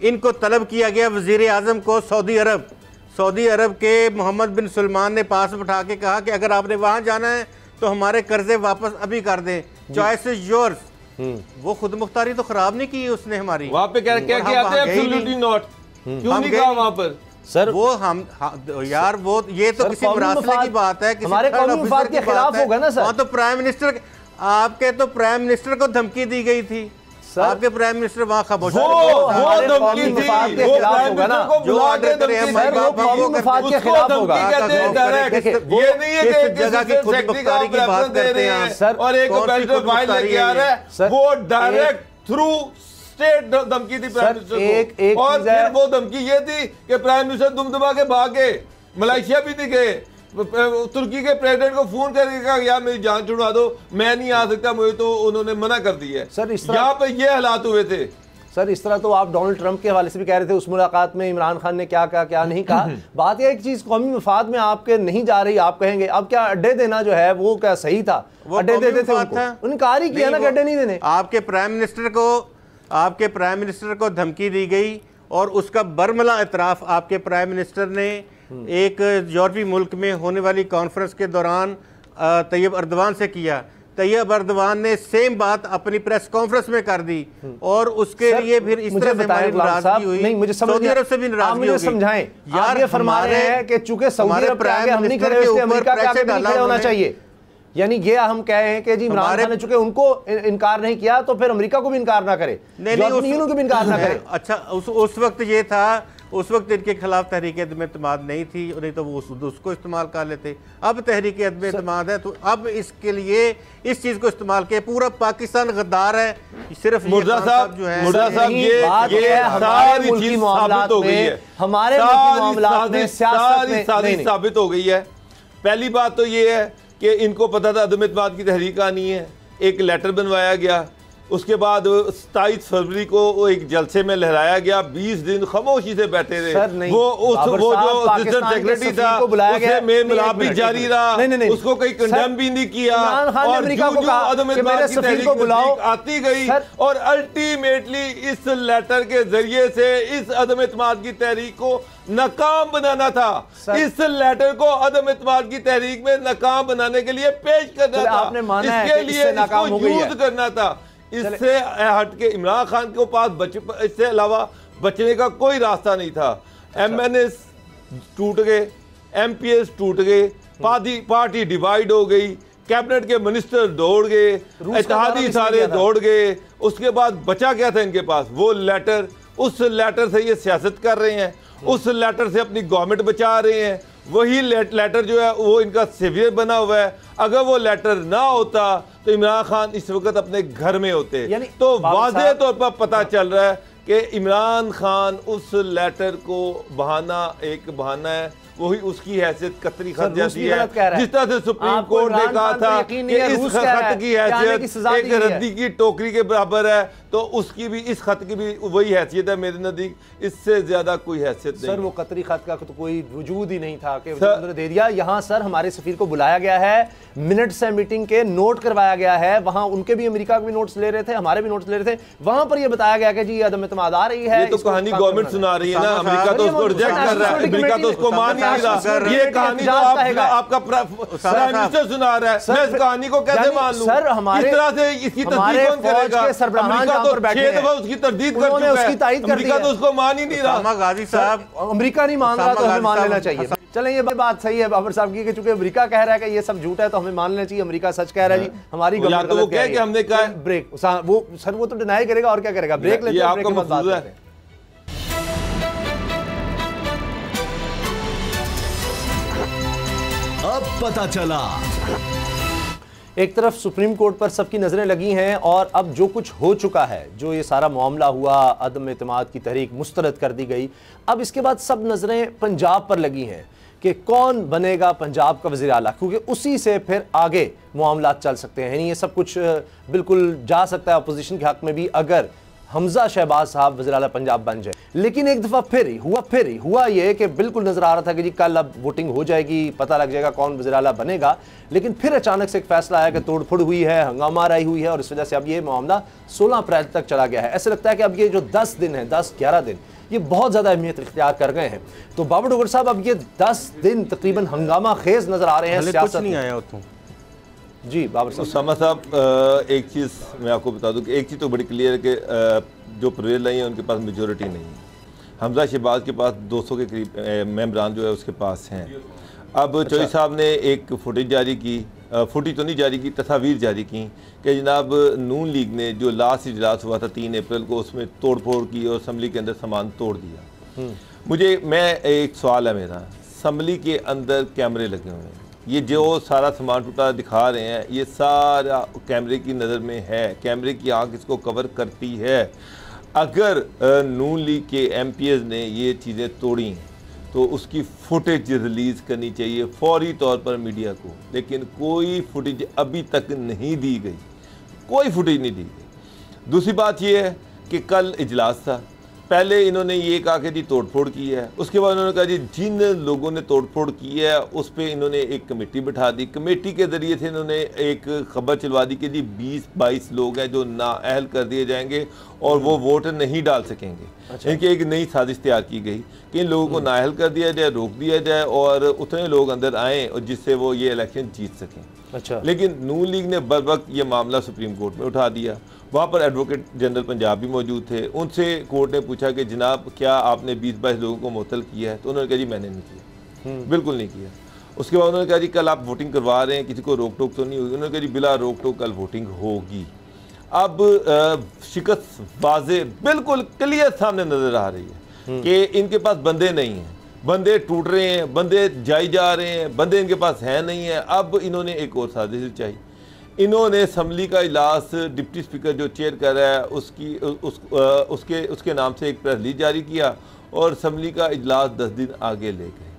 S5: इनको तलब किया गया वज़ीर-ए-आज़म को सऊदी अरब के मोहम्मद बिन सलमान ने पास बिठा के कहा कि अगर आपने वहाँ जाना है तो हमारे कर्जे वापस अभी कर दें, चॉइस इज योर्स। वो खुद मुख्तारी तो खराब नहीं की उसने हमारी,
S2: वहाँ पे क्या आते हैं एब्सोल्युटली नॉट, क्यों नहीं कहा वहाँ पर
S1: सर?
S5: वो हम यार वो ये तो किसी मरासले की बात है,
S1: हमारे कौमी मफाद के खिलाफ होगा ना सर।
S5: वहाँ तो प्राइम मिनिस्टर, आपके तो प्राइम मिनिस्टर को धमकी दी गई थी, आपके प्राइम मिनिस्टर वहाँ खामोश
S2: जो ऑर्डर करे जगह की खुद मुख्तारी की बात करते हैं सर, और एक फाइल लेके आ रहा है वो डायरेक्ट थ्रू स्टेट धमकी थी प्राइम मिनिस्टर को, और फिर वो धमकी ये थी कि प्राइम मिनिस्टर दुमदुमा के भागे, मलेशिया भी नहीं गए, तुर्की के प्रेसिडेंट को फोन करके कहा यार मेरी जान छुड़वा दो, मैं नहीं आ सकता, मुझे तो उन्होंने मना कर दिया है।
S1: सर इस
S2: यहाँ पे ये हालात हुए थे
S1: सर। इस तरह तो आप डोनाल्ड ट्रंप के हवाले से भी कह रहे थे, उस मुलाकात में इमरान खान ने क्या कहा क्या नहीं कहा। बात यह एक चीज कौमी मफाद में आपके नहीं जा रही, आप कहेंगे अब क्या अड्डे देना जो है वो क्या सही था, अड्डे दे देते उन्होंने कहा ही किया ना कि अड्डे नहीं देने।
S5: आपके प्राइम मिनिस्टर को धमकी दी गई और उसका बरमला इतराफ आपके प्राइम मिनिस्टर ने एक यूरोपीय मुल्क में होने वाली कॉन्फ्रेंस के दौरान तैयब अर्दवान से किया। तैयब अर्दवान ने सेम बात अपनी प्रेस कॉन्फ्रेंस में कर दी और उसके लिए फिर इस तरह से हमारी नाराजगी हुई।
S1: नहीं, मुझे समझ
S5: सऊदी अरब से भी नाराजगी होगी।
S1: समझाएं यार, ये फरमा रहे हैं कि चूंकि सऊदी अरब के आगे हम नहीं खड़े, उसके अमेरिका के आगे नहीं खड़े होना चाहिए। यानी ये हम कह रहे हैं कि जी इमरान खान ने चूंकि उनको इनकार नहीं किया तो फिर अमेरिका को भी इनकार ना करे, यूरोपियनों को भी इनकार ना करे।
S5: अच्छा, उस वक्त ये था, उस वक्त इनके खिलाफ तहरीक अदम एतमाद नहीं थी, नहीं तो वो उसको इस्तेमाल कर लेते। अब तहरीक अदम एतमाद है तो अब इसके लिए इस चीज को इस्तेमाल किया। पूरा पाकिस्तान गद्दार है। सिर्फ
S2: मुर्जा साहब जो है, मुर्जा साहब ये
S1: हमारे मुल्की मामलात में, हमारे मुल्की मामलात में
S2: सारी साबित हो गई है। पहली बात तो ये है कि इनको पता था अदम एतमाद की तहरीक आनी है, एक लेटर बनवाया गया, उसके बाद 27 फरवरी को एक जलसे में लहराया गया, 20 दिन खामोशी से बैठे रहे। वो जो असिस्टेंट सेक्रेटरी था उसे मेल मिलाप भी जारी रहा, उसको कहीं कंडेम भी नहीं किया और अदम एतमाद की तहरीक आती गई और अल्टीमेटली इस लेटर के जरिए से इस अदम एतमाद की तहरीक को नाकाम बनाना था। इस लेटर को अदम एतमाद की तहरीक में नाकाम बनाने के लिए पेश करना था, इसके लिए इसको यूज करना था। इससे हट के इमरान खान के पास इससे अलावा बचने का कोई रास्ता नहीं था। MNS टूट गए, MPS टूट गए, पार्टी डिवाइड हो गई, कैबिनेट के मिनिस्टर दौड़ गए, इत्तेहादी सारे दौड़ गए। उसके बाद बचा क्या था इनके पास? वो लेटर। उस लेटर से ये सियासत कर रहे हैं, उस लेटर से अपनी गवर्नमेंट बचा रहे हैं। वही लेटर जो है वो इनका सेवियर बना हुआ है। अगर वो लेटर ना होता तो इमरान खान इस वक्त अपने घर में होते। तो वाज़ेह तौर पर पता चल रहा है कि इमरान खान उस लेटर को एक बहाना है, वही उसकी हैसियत कतरी खत जैसी है। जिस तरह से सुप्रीम कोर्ट ने कहा था कि इस खत की हैसियत एक रद्दी की टोकरी के बराबर है, तो उसकी भी, इस खत की भी वही हैसियत है मेरे नजदीक। इससे ज्यादा कोई हैसियत नहीं।
S1: सर वो कतरी खत का तो कोई वजूद ही नहीं था कि उन्होंने दे दिया। यहाँ सर हमारे सफीर को बुलाया गया है, मिनट से मीटिंग के नोट करवाया गया है, वहां उनके भी अमेरिका के भी नोट्स ले रहे थे, हमारे भी नोट्स ले रहे थे। वहां पर यह बताया गया कि जी अदम एतमाद आ रही है।
S2: ये तो कहानी गवर्नमेंट सुना रही है ना, अमेरिका तो उसको रिजेक्ट कर रहा है, अमेरिका तो उसको मान नहीं रहा। ये कहानी तो आपका प्राइम मिनिस्टर सुना रहा है, मैं इस कहानी को कैसे मान लूं?
S1: सर हमारे
S2: इस तरह से इसकी तस्दीक कौन करेगा? अमेरिका तो 6 दफा उसकी तरदीद कर चुका है, अमेरिका तो उसको मान ही नहीं रहा।
S5: गाजी साहब,
S1: अमेरिका नहीं मान रहा तो हमें मान लेना चाहिए। चलें, ये बात सही है बाबर साहब की कि चूंकि अमेरिका कह रहा है कि ये सब झूठ है तो हमें मान लेना चाहिए। अमेरिका सच कह रहा है जी, हमारी गवर्नमेंट
S2: तो वो कह कि हमने कहा
S1: ब्रेक। वो सर वो तो डिनाई करेगा और क्या करेगा? ब्रेक लेते हैं, ब्रेक के बाद बात करते हैं।
S4: अब पता चला।
S1: एक तरफ सुप्रीम कोर्ट पर सबकी नज़रें लगी हैं और अब जो कुछ हो चुका है, जो ये सारा मामला हुआ, अदम एतमाद की तहरीक मुस्तरद कर दी गई, अब इसके बाद सब नज़रें पंजाब पर लगी हैं कि कौन बनेगा पंजाब का वज़ीर आला, क्योंकि उसी से फिर आगे मामला चल सकते हैं। ये सब कुछ बिल्कुल जा सकता है अपोजिशन के हक़ में भी अगर हमजा शहबाज साहब वज़ीर आला पंजाब बन जाए। लेकिन एक दफ़ा फिर हुआ ये कि बिल्कुल नज़र आ रहा था कि जी कल अब वोटिंग हो जाएगी, पता लग जाएगा कौन वज़ीर आला बनेगा। लेकिन फिर अचानक से एक फैसला आया कि तोड़फोड़ हुई है, हंगामा आई हुई है और इस वजह से अब ये मामला 16 अप्रैल तक चला गया है। ऐसे लगता है कि अब ये जो 10 दिन है, 10-11 दिन, ये बहुत ज़्यादा अहमियत इख्तियार कर गए हैं। तो बाबर डोगर साहब, अब ये 10 दिन तकरीबन हंगामा खेज नज़र आ रहे हैं।
S5: सियासत नहीं आया
S1: जी बाबर
S2: उसामा साहब, एक चीज़ मैं आपको बता दूं कि एक चीज़ तो बड़ी क्लियर है कि जो परवेज़ लाई है उनके पास मेजॉरिटी नहीं है। हमजा शहबाज के पास 200 के करीब मेंबरान जो है उसके पास हैं। अब चौधरी साहब ने एक फुटेज जारी की, फुटेज तो नहीं जारी की, तस्वीर जारी की कि जनाब नून लीग ने जो लास्ट इजलास हुआ था 3 अप्रैल को, उसमें तोड़ फोड़ की और असम्बली के अंदर सामान तोड़ दिया। मैं एक सवाल है मेरा, असम्बली के अंदर कैमरे लगे हुए हैं, ये जो सारा सामान टूटा दिखा रहे हैं ये सारा कैमरे की नज़र में है, कैमरे की आंख इसको कवर करती है। अगर नून लीग के MPs ने ये चीज़ें तोड़ी हैं तो उसकी फुटेज रिलीज़ करनी चाहिए फौरी तौर पर मीडिया को, लेकिन कोई फुटेज अभी तक नहीं दी गई, कोई फुटेज नहीं दी गई। दूसरी बात ये है कि कल इजलास था, पहले इन्होंने ये कहा कि जी तोड़फोड़ की है, उसके बाद उन्होंने कहा जी जिन लोगों ने तोड़फोड़ की है उस पर इन्होंने एक कमेटी बिठा दी, कमेटी के ज़रिए से इन्होंने एक खबर चलवा दी कि जी 20-22 लोग हैं जो नाअहल कर दिए जाएंगे और वो वोट नहीं डाल सकेंगे। अच्छा। इनकी एक नई साजिश तैयार की गई कि इन लोगों को नाअहल कर दिया जाए, रोक दिया जाए और उतने लोग अंदर आएँ और जिससे वो ये इलेक्शन जीत सकें।
S1: अच्छा।
S2: लेकिन नून लीग ने बर वक्त ये मामला सुप्रीम कोर्ट में उठा दिया। वहाँ पर एडवोकेट जनरल पंजाब भी मौजूद थे। उनसे कोर्ट ने पूछा कि जनाब क्या आपने 20-22 लोगों को मुअत्तल किया है? तो उन्होंने कहा जी मैंने नहीं किया, बिल्कुल नहीं किया। उसके बाद उन्होंने कहा जी कल आप वोटिंग करवा रहे हैं, किसी को रोक टोक तो नहीं होगी? उन्होंने कहा जी बिला रोक टोक कल वोटिंग होगी। अब शिकस्त वाज़े बिल्कुल क्लियर सामने नजर आ रही है कि इनके पास बंदे नहीं हैं, बंदे टूट रहे हैं, बंदे जाई जा रहे हैं, बंदे इनके पास हैं नहीं है। अब इन्होंने एक और साजिश रचाई। इन्होंने असम्बली का इजलास डिप्टी स्पीकर जो चेयर कर रहा है उसके नाम से एक प्रेस रिलीज जारी किया और असम्बली का इजलास 10 दिन आगे ले गए।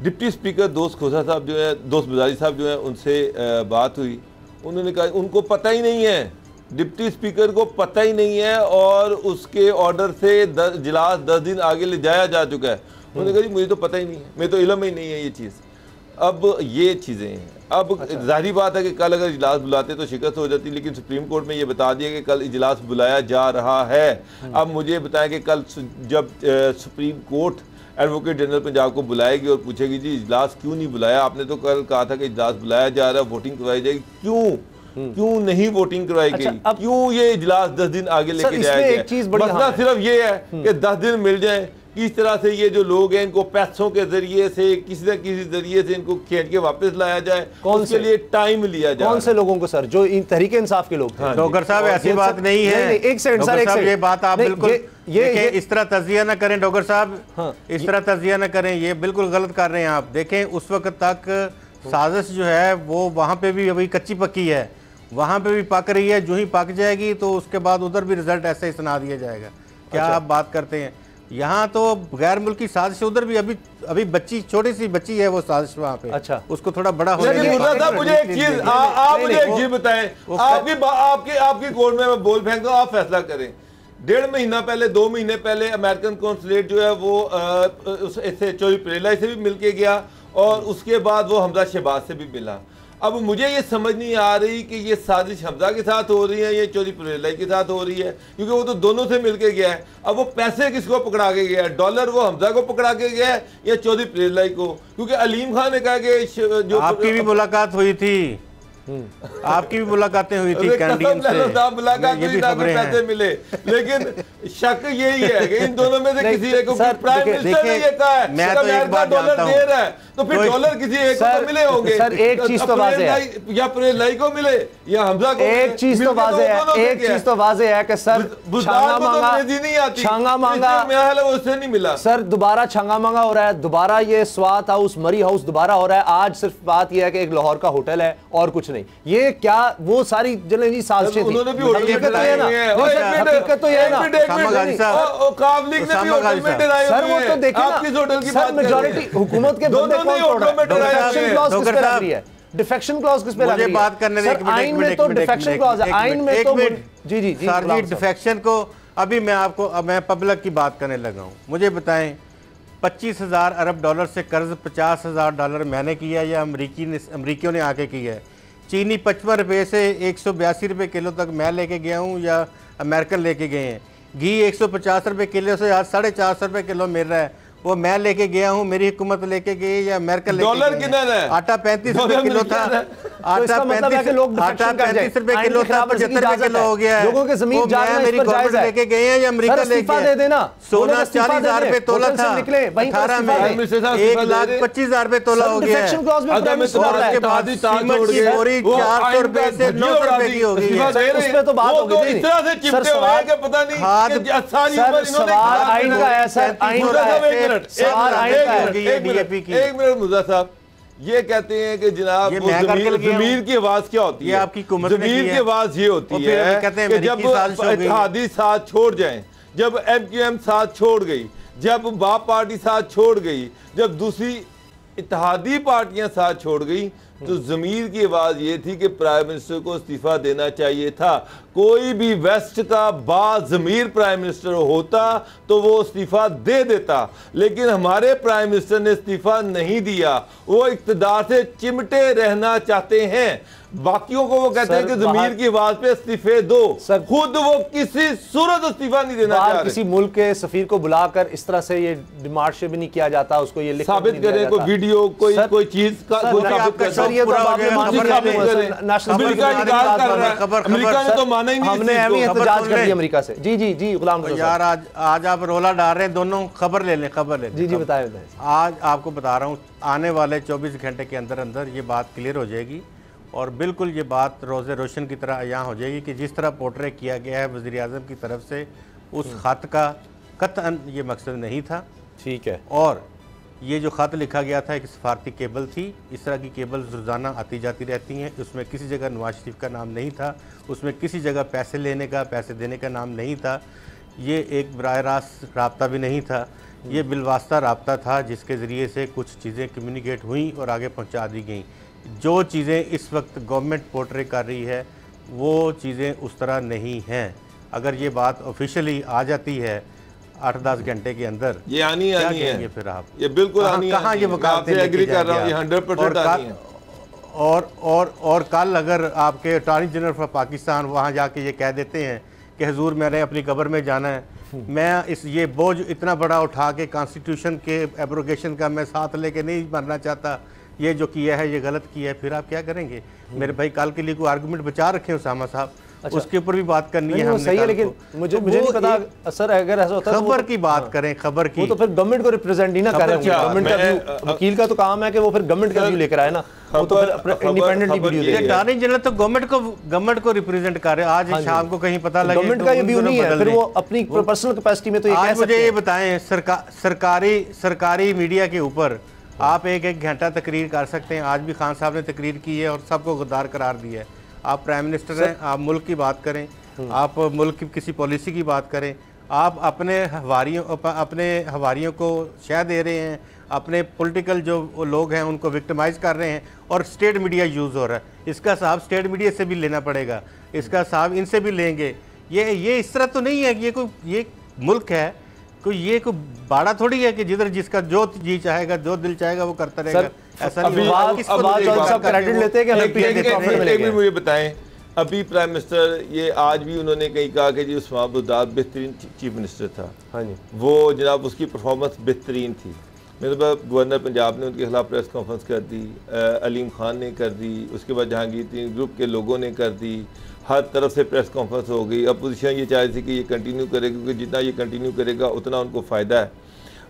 S2: डिप्टी स्पीकर दोस्त खोसा साहब जो है, दोस्त बजारी साहब जो है, उनसे बात हुई। उन्होंने कहा उनको पता ही नहीं है, डिप्टी स्पीकर को पता ही नहीं है और उसके ऑर्डर से इजलास 10 दिन आगे ले जाया जा चुका है। उन्होंने कहा जी मुझे तो पता ही नहीं है, मेरे तो इल्म ही नहीं है ये चीज़। अब ये चीज़ें हैं। अब जाहिर बात है कि कल अगर इजलास बुलाते तो शिकस्त हो जाती, लेकिन सुप्रीम कोर्ट में ये बता दिया कि कल इजलास बुलाया जा रहा है। अब मुझे बताएं कि कल जब supreme court advocate general Punjab को बुलाएगी और पूछेगी जी इजलास क्यों नहीं बुलाया, आपने तो कल कहा था कि इजलास बुलाया जा रहा है, वोटिंग करवाई जाएगी, क्यों नहीं वोटिंग करवाई गई? क्यों ये इजलास 10 दिन आगे लेके जाया गया? मसला सिर्फ ये है कि 10 दिन मिल जाए। किस तरह से ये जो लोग हैं इनको पैसों के जरिए से किसी न किसी जरिए से इनको खींच के वापस लाया जाए, उसके लिए टाइम लिया जाए।
S1: कौन से लोगों को सर? जो तहरीक इंसाफ के लोग थे।
S5: डॉक्टर साहब ऐसी बात नहीं है।
S1: एक सेकंड सर, एक सेकंड,
S5: ये बात आप बिल्कुल ये इस तरह तजिया ना करें डॉक्टर साहब, इस तरह तजिया ना करें, ये बिल्कुल गलत कर रहे हैं आप। देखें उस वक्त तक साजिश जो है वो वहाँ पे भी अभी कच्ची पक्की है, वहाँ पे भी पक रही है। जो ही पक जाएगी तो उसके बाद उधर भी रिजल्ट ऐसे ही सुना दिया जाएगा। क्या आप बात करते हैं? यहाँ तो गैर मुल्की साजिश, उधर भी अभी बच्ची, छोटी सी बच्ची है वो साजिश वहाँ पे।
S1: अच्छा,
S5: उसको थोड़ा बड़ा हो
S2: गया। मुझे एक चीज आप मुझे एक चीज बताएं, आपकी कोर्ट में मैं बोल फेंकता हूँ, आप फैसला करें। 1.5 महीना पहले, 2 महीने पहले अमेरिकन कॉन्सुलेट जो है वो इससे चौधरी परेला से भी मिल के गया और उसके बाद वो हमजा शहबाज से भी मिला। अब मुझे ये समझ नहीं आ रही कि ये साजिश हमजा के साथ हो रही है, ये चौधरी परेला के साथ हो रही है, क्योंकि वो तो दोनों से मिलके गया है। अब वो पैसे किसको पकड़ा के गया है? डॉलर वो हमजा को पकड़ा के गया है या चौधरी परेला को? क्योंकि अलीम खान ने कहा कि जो
S5: आपकी भी मुलाकात हुई थी, आपकी भी मुलाकातें हुई थी कैनेडियन से,
S2: मुलाकात हुई, पैसे मिले, लेकिन शक यही है कि इन दोनों में से किसी एक को प्राइम मिनिस्टर ने ये कहा है
S5: मैं तो एक बात
S2: डॉलर दे रहा है, तो फिर डॉलर किसी एक को तो मिले होंगे।
S1: सर एक चीज तो वाज़ेह है,
S2: या परेलाई को मिले या हमजा को।
S1: एक चीज तो वाज़ेह है, एक चीज तो वाज़ेह है कि सर छांगा मांगा
S2: उससे नहीं मिला।
S1: सर दोबारा छांगा मांगा हो रहा है, दोबारा ये स्वात हाउस, मरी हाउस दोबारा हो रहा है। आज सिर्फ बात यह है कि एक लाहौर का होटल है और कुछ नहीं। ये क्या वो सारी जलेजी साजिशें थी?
S2: उन्होंने भी
S1: हकीकत तो ये ना, हकीकत तो ये ना सर, वो तो देखिए ना सर, मेजॉरिटी हुकूमत के बंदे कौन तोड़ रहा है? डिफेक्शन क्लॉज किस पे लग रही है?
S5: बात करने
S1: सर आइन में तो डिफेक्शन क्लॉज है, आइन में तो जी जी
S5: सर जी डिफेक्शन को अभी मैं पब्लिक की बात करने लगा हूँ। मुझे बताएं 25,000 अरब डॉलर से कर्ज $50,000 मैंने किया या अमरीकियों ने आके किया है? चीनी 55 रुपये से 182 रुपये किलो तक मैं लेके गया हूँ या अमेरिकन लेके गए हैं। घी 150 रुपये किलो से आज 450 रुपये किलो मिल रहा है, वो मैं लेके गया हूँ, मेरी हुकूमत लेके गई या अमेरिकन लेके
S2: डॉलर किधर है?
S5: आटा 35 रुपये किलो था, आटा 35 रुपये किलो था, 75 रुपये किलो हो गया है।
S1: लोगों के जमीन
S5: मेरी गवर्नमेंट लेके गए हैं या अमेरिका लेके
S1: दे देना।
S5: सोना 40,000 रुपये तोला था, 18 में 1,25,000 रुपये तोला हो गया है। उसके बाद सीमेंट की बोरी 400 रुपये से 900 रुपये की हो गई है।
S1: उसमें तो बात हो गई थी सर। सवाल आइन का है सर, आइन का है।
S2: एक मिनट मुर्जा साहब, ये कहते हैं कि जनाब ज़मीर की आवाज क्या होती है?
S5: आपकी
S2: ज़मीर की आवाज ये होती है कि जब इत्तेहादी साथ छोड़ जाएं, जब MQM साथ छोड़ गई, जब बाप पार्टी साथ छोड़ गई, जब दूसरी इत्तेहादी पार्टियां साथ छोड़ गई, तो ज़मीर की आवाज़ ये थी कि प्राइम मिनिस्टर को इस्तीफा देना चाहिए था। कोई भी वेस्ट का बाज़मीर प्राइम मिनिस्टर होता तो वो इस्तीफा दे देता, लेकिन हमारे प्राइम मिनिस्टर ने इस्तीफा नहीं दिया। वो इक़्तिदार से चिमटे रहना चाहते हैं। बाकियों को वो कहते हैं कि ज़मीर की आवाज़ पे इस्तीफे दो, खुद वो किसी सूरत इस्तीफा नहीं देना चाह रहे।
S1: किसी मुल्क के सफीर को बुलाकर इस तरह से ये डिमार्श भी नहीं किया जाता, उसको ये
S2: साबित करें, कोई वीडियो, कोई चीज का
S1: ये तो आपने
S2: अमेरिका ने तो माना ही नहीं,
S1: हमने अहमी एहतजाज कर दिया अमेरिका से। जी जी जी गुलाम
S5: यार, आज आप रोला डाल रहे हैं, दोनों खबर ले लें, खबर ले लें।
S1: जी जी बताएं।
S5: आज आपको बता रहा हूँ, आने वाले 24 घंटे के अंदर अंदर ये बात क्लियर हो जाएगी और बिल्कुल ये बात रोज़े रोशन की तरह यहाँ हो जाएगी कि जिस तरह पोर्ट्रे किया गया है वज़ीर आज़म की तरफ से, उस ख़त का कतअन ये मकसद नहीं था।
S1: ठीक है।
S5: और ये जो ख़त लिखा गया था एक सफारती केबल थी, इस तरह की केबल रोज़ाना आती जाती रहती हैं, उसमें किसी जगह नवाज शरीफ का नाम नहीं था, उसमें किसी जगह पैसे लेने का, पैसे देने का नाम नहीं था, ये एक बराह रास्त रब्ता भी नहीं था, ये बिलवास्ता रब्ता था जिसके ज़रिए से कुछ चीज़ें कम्युनिकेट हुई और आगे पहुँचा दी गई। जो चीज़ें इस वक्त गवर्नमेंट पोर्ट्रे कर रही है वो चीज़ें उस तरह नहीं हैं। अगर ये बात ऑफिशियली आ जाती है 8-10 घंटे के अंदर,
S2: ये आनी है
S5: फिर आप
S2: ये बिल्कुल
S5: कहाँ ये वकालतें एग्री कर रहा हूँ, ये
S2: 100% आनी है।
S5: और कल अगर आपके अटॉर्नी जनरल ऑफ पाकिस्तान वहाँ जाके ये कह देते हैं कि हुजूर मैंने अपनी कब्र में जाना है, मैं ये बोझ इतना बड़ा उठा के कॉन्स्टिट्यूशन के एब्रोगेशन का मैं साथ लेके नहीं मरना चाहता, ये जो किया है ये गलत किया है, फिर आप क्या करेंगे? मेरे भाई कल के लिए कोई आर्गूमेंट बचा रखे उसामा साहब। अच्छा, उसके ऊपर भी बात करनी है हमने।
S1: सही है, लेकिन मुझे नहीं पता सर, अगर ऐसा होता है
S5: खबर की बात करें, खबर की,
S1: वो तो फिर गवर्नमेंट को रिप्रेजेंट ही ना करें। गवर्नमेंट का वकील का तो काम है कि वो फिर गवर्नमेंट का व्यू लेकर आए ना, वो तो फिर इंडिपेंडेंटली वीडियो दे।
S5: अटॉर्नी जनरल तो गवर्नमेंट को रिप्रेजेंट कर रहे हैं। आज शाम को कहीं पता लगे
S1: गवर्नमेंट का ये व्यू नहीं है, फिर वो अपनी पर्सनल कैपेसिटी में तो ये कह सकते हैं।
S5: मुझे ये बताएं, सरकारी मीडिया के ऊपर आप एक घंटा तकरीर कर सकते हैं। आज भी खान साहब ने तकरीर की है और सबको गद्दार करार दिया है। आप प्राइम मिनिस्टर हैं, आप मुल्क की बात करें, आप मुल्क की किसी पॉलिसी की बात करें, आप अपने हवारियों को शह दे रहे हैं, अपने पॉलिटिकल जो लोग हैं उनको विक्टिमाइज कर रहे हैं और स्टेट मीडिया यूज़ हो रहा है। इसका हिसाब स्टेट मीडिया से भी लेना पड़ेगा, इसका हिसाब इनसे भी लेंगे। ये इस तरह तो नहीं है कि ये मुल्क है, ये कोई बाड़ा थोड़ी है कि जिधर जिसका जो जी चाहेगा, जो दिल चाहेगा वो करता रहेगा। ऐसा
S2: क्रेडिट लेते हैं कि मुझे बताएं, अभी प्राइम मिनिस्टर ये आज भी उन्होंने कहीं कहा कि जी उस्मान बुज़दार बेहतरीन चीफ मिनिस्टर था। हाँ जी, वो जनाब उसकी परफॉर्मेंस बेहतरीन थी। मेरे पास गवर्नर पंजाब ने उनके खिलाफ प्रेस कॉन्फ्रेंस कर दी, अलीम खान ने कर दी, उसके बाद जहांगीर ग्रुप के लोगों ने कर दी, हर तरफ से प्रेस कॉन्फ्रेंस हो गई। अपोजिशन ये चाह रही थी कि ये कंटिन्यू करेगा क्योंकि जितना ये कंटिन्यू करेगा उतना उनको फ़ायदा है।